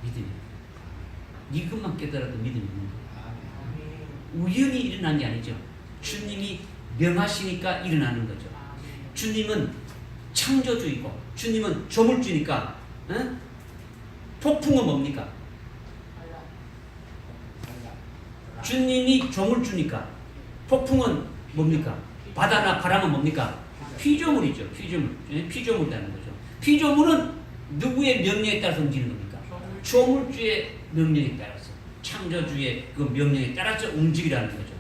믿음이 이것만 깨달아도 믿음이 있는 거예요. 우연히 일어난 게 아니죠. 주님이 명하시니까 일어나는 거죠. 주님은 창조주이고 주님은 조물주니까 폭풍은 뭡니까? 주님이 조물주니까 폭풍은 뭡니까? 바다나 바람은 뭡니까? 피조물이죠. 피조물이라는 거죠. 피조물은 누구의 명령에 따라서 움직이는 겁니까? 조물주의 명령에 따라서, 창조주의 그 명령에 따라서 움직이라는 거죠.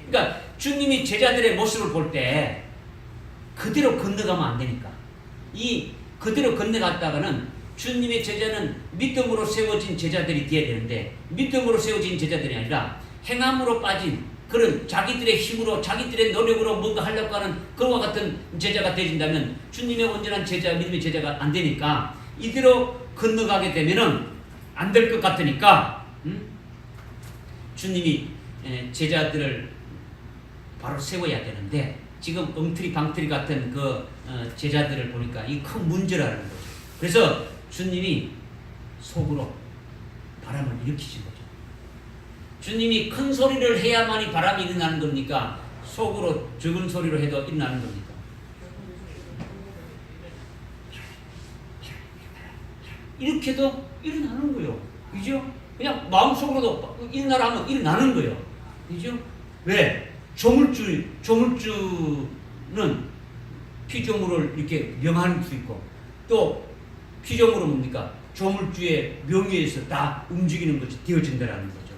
그러니까 주님이 제자들의 모습을 볼 때 그대로 건너가면 안 되니까, 이 그대로 건너갔다가는 주님의 제자는 믿음으로 세워진 제자들이 되어야 되는데, 믿음으로 세워진 제자들이 아니라 행함으로 빠진 그런 자기들의 힘으로 자기들의 노력으로 뭔가 하려고 하는 그와 같은 제자가 되어진다면 주님의 온전한 제자, 믿음의 제자가 안 되니까, 이대로 건너가게 되면은 안 될 것 같으니까 주님이 제자들을 바로 세워야 되는데, 지금 엉터리 방터리 같은 그 제자들을 보니까 이 큰 문제라는 거죠. 그래서 주님이 속으로 바람을 일으키신 거죠. 주님이 큰 소리를 해야만이 바람이 일어나는 겁니까? 속으로 적은 소리로 해도 일어나는 겁니까? 이렇게도 일어나는 거예요. 그죠? 그냥 마음속으로도 일어나라 하면 일어나는 거예요. 그죠? 왜? 조물주는 피조물을 이렇게 명할 수 있고, 또 피조물은 뭡니까? 조물주의 명예에서 다 움직이는 것이 되어진다는 거죠.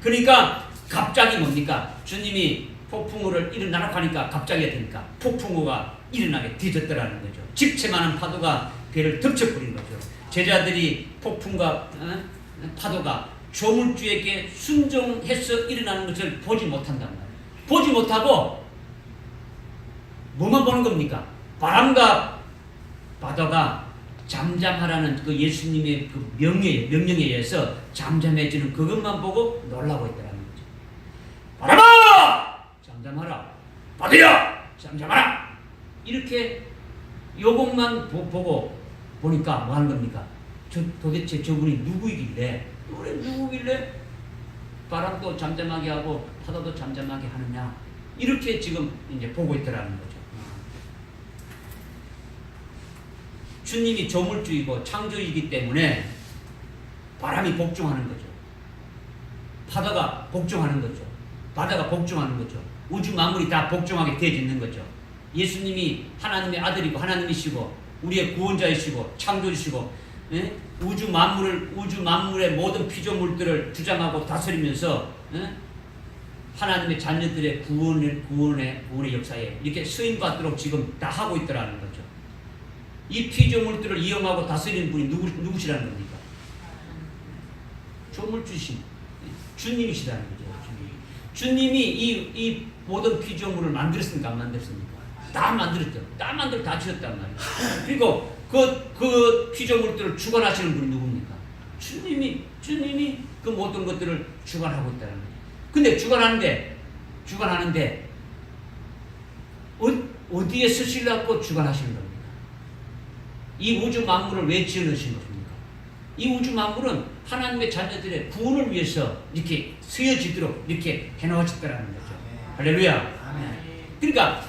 그러니까 갑자기 뭡니까? 주님이 폭풍우를 일어나라고 하니까 갑자기 되니까 폭풍우가 일어나게 되어졌다는 거죠. 집채만한 파도가 배를 덮쳐버린 거죠. 제자들이 폭풍과 파도가 조물주에게 순종해서 일어나는 것을 보지 못한단 말이에요. 보지 못하고 뭐만 보는 겁니까? 바람과 바다가 잠잠하라는 그 예수님의 그 명령에 의해서 잠잠해지는 그것만 보고 놀라고 있다는 거죠. 바람아! 잠잠하라. 바다야! 잠잠하라. 이렇게 요것만 보고 보니까 뭐 하는 겁니까? 도대체 저분이 누구이길래 바람도 잠잠하게 하고 파도도 잠잠하게 하느냐, 이렇게 지금 이제 보고 있더라는 거죠. 주님이 조물주이고 창조이기 때문에 바람이 복종하는 거죠. 파도가 복종하는 거죠. 바다가 복종하는 거죠. 우주 만물이 다 복종하게 되어지는 거죠. 예수님이 하나님의 아들이고 하나님이시고 우리의 구원자이시고 창조주시고, 우주 만물의 모든 피조물들을 주장하고 다스리면서 하나님의 자녀들의 구원의 역사에 이렇게 쓰임받도록 지금 다 하고 있더라는 거죠. 이 피조물들을 이용하고 다스리는 분이 누구시라는 겁니까? 조물주신 주님이시라는 거죠. 주님이 이 모든 피조물을 만들었습니까? 안 만들었습니까? 다 만들었죠. 다 지었단 말이에요. 그리고 그 피조물들을 주관하시는 분이 누굽니까? 주님이 그 모든 것들을 주관하고 있다는 거죠. 근데 주관하는데 어디에 쓰시려고 주관하시는 겁니까? 이 우주 만물을 왜 지어놓으신 것입니까? 이 우주 만물은 하나님의 자녀들의 구원을 위해서 이렇게 쓰여지도록 이렇게 해놓으셨다는 거죠. 할렐루야. 그러니까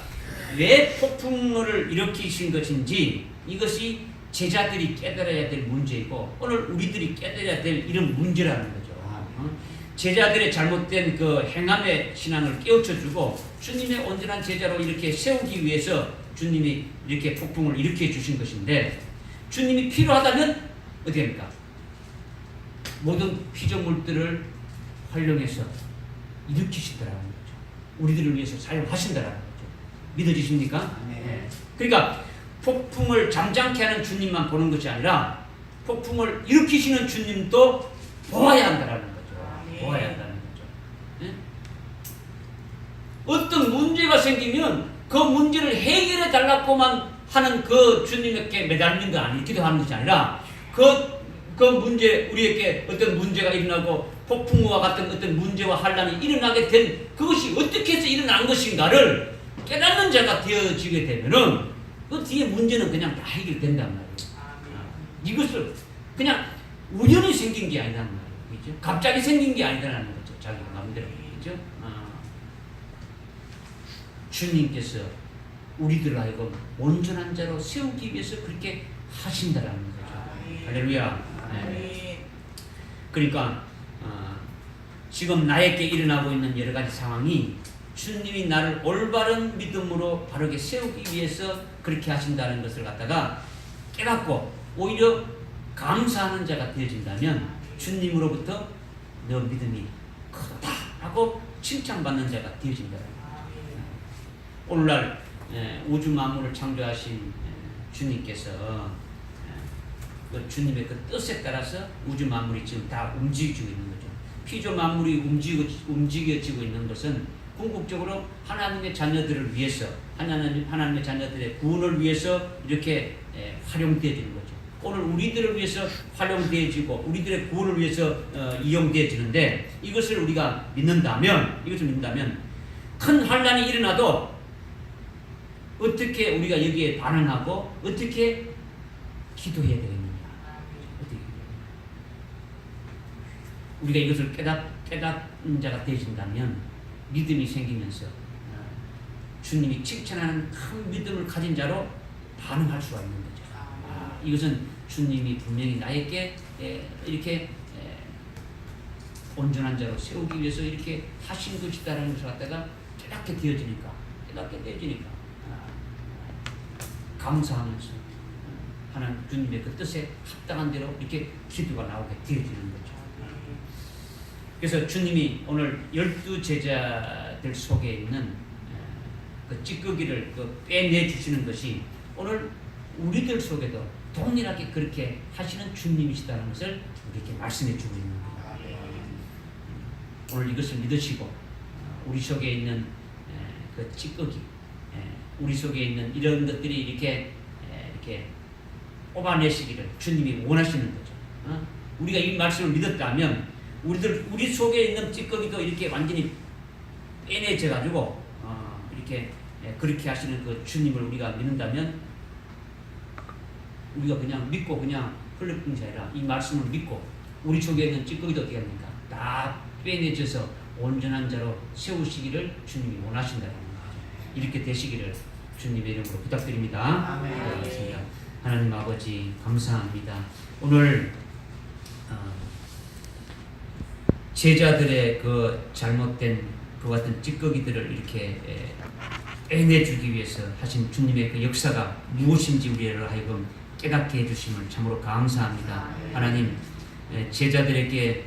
왜 폭풍을 일으키신 것인지, 이것이 제자들이 깨달아야 될 문제이고 오늘 우리들이 깨달아야 될 이런 문제라는 거죠. 제자들의 잘못된 그 행함의 신앙을 깨우쳐주고 주님의 온전한 제자로 이렇게 세우기 위해서 주님이 이렇게 폭풍을 일으켜 주신 것인데, 주님이 필요하다면 어떻게 합니까? 모든 피조물들을 활용해서 일으키시더라는 거죠. 우리들을 위해서 사용하신다라는 거죠. 믿어지십니까? 네. 그러니까 폭풍을 잠잠케 하는 주님만 보는 것이 아니라 폭풍을 일으키시는 주님도 보아야 한다라는 거죠. 보아야 한다는 거죠. 네? 어떤 문제가 생기면 그 문제를 해결해 달라고만 하는 그 주님에게 매달리는 거 아니, 기도하는 것이 아니라 그 문제, 우리에게 어떤 문제가 일어나고 폭풍우와 같은 어떤 문제와 환란이 일어나게 된 그것이 어떻게 해서 일어난 것인가를 깨닫는 자가 되어지게 되면은 그 뒤에 문제는 그냥 다 해결된단 말이에요. 이것을 그냥 우연히 생긴 게 아니란 말이에요. 그죠? 갑자기 생긴 게 아니라는 거죠. 자기가 마음대로. 그죠? 주님께서 우리들 하여금 온전한 자로 세우기 위해서 그렇게 하신다라는 거죠. 할렐루야. 네. 그러니까 지금 나에게 일어나고 있는 여러 가지 상황이 주님이 나를 올바른 믿음으로 바르게 세우기 위해서 그렇게 하신다는 것을 갖다가 깨닫고 오히려 감사하는 자가 되어진다면 주님으로부터 너 믿음이 크다 하고 칭찬받는 자가 되어진다. 오늘날 우주 만물을 창조하신 주님께서 그 주님의 그 뜻에 따라서 우주 만물이 지금 다 움직이고 있는 거죠. 피조 만물이 움직여지고 있는 것은 궁극적으로 하나님의 자녀들을 위해서, 하나님의 자녀들의 구원을 위해서 이렇게 활용되어지는 거죠. 오늘 우리들을 위해서 활용되어지고 우리들의 구원을 위해서 이용되어지는데, 이것을 우리가 믿는다면 큰 환난이 일어나도 어떻게 우리가 여기에 반응하고 어떻게 기도해야 되겠느냐. 우리가 이것을 깨닫는 자가 되어진다면 믿음이 생기면서 주님이 칭찬하는 큰 믿음을 가진 자로 반응할 수가 있는 거죠. 이것은 주님이 분명히 나에게 이렇게 온전한 자로 세우기 위해서 이렇게 하신 것이다라는 것을 갖다가 깨닫게 되어지니까 감사하면서 하나님 주님의 그 뜻에 합당한 대로 이렇게 기도가 나오게 되어지는 거죠. 그래서 주님이 오늘 12제자들 속에 있는 그 찌꺼기를 빼내 주시는 것이 오늘 우리들 속에도 동일하게 그렇게 하시는 주님이시다는 것을 우리에게 말씀해 주고 있는 거예요. 오늘 이것을 믿으시고 우리 속에 있는 그 찌꺼기, 우리 속에 있는 이런 것들이 이렇게 뽑아내시기를 주님이 원하시는 거죠. 우리가 이 말씀을 믿었다면 우리 속에 있는 찌꺼기도 이렇게 완전히 빼내져 가지고 이렇게 그렇게 하시는 그 주님을 우리가 믿는다면 우리가 그냥 믿고 그냥 흘릴 뿐이 아니라 이 말씀을 믿고 우리 속에 있는 찌꺼기도 어떻게 합니까? 다 빼내져서 온전한 자로 세우시기를 주님이 원하신다는 거죠. 이렇게 되시기를 주님의 이름으로 부탁드립니다. 아멘. 하나님 아버지 감사합니다. 오늘 제자들의 그 잘못된 그 같은 찌꺼기들을 이렇게 빼내주기 위해서 하신 주님의 그 역사가 무엇인지 우리를 하여금 깨닫게 해주심을 참으로 감사합니다. 하나님, 제자들에게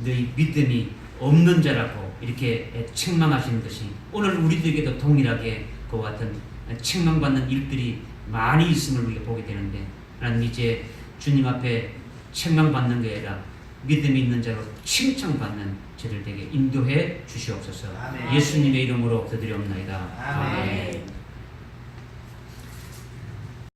너희 믿음이 없는 자라고 이렇게 책망하시는 것이 오늘 우리들에게도 동일하게 그와 같은 책망받는 일들이 많이 있음을 우리가 보게 되는데, 하나님 이제 주님 앞에 책망받는 게 아니라 믿음이 있는 자로 칭찬받는 저들에게 인도해 주시옵소서. 아멘. 예수님의 이름으로 기도드리옵나이다. 아멘. 아멘.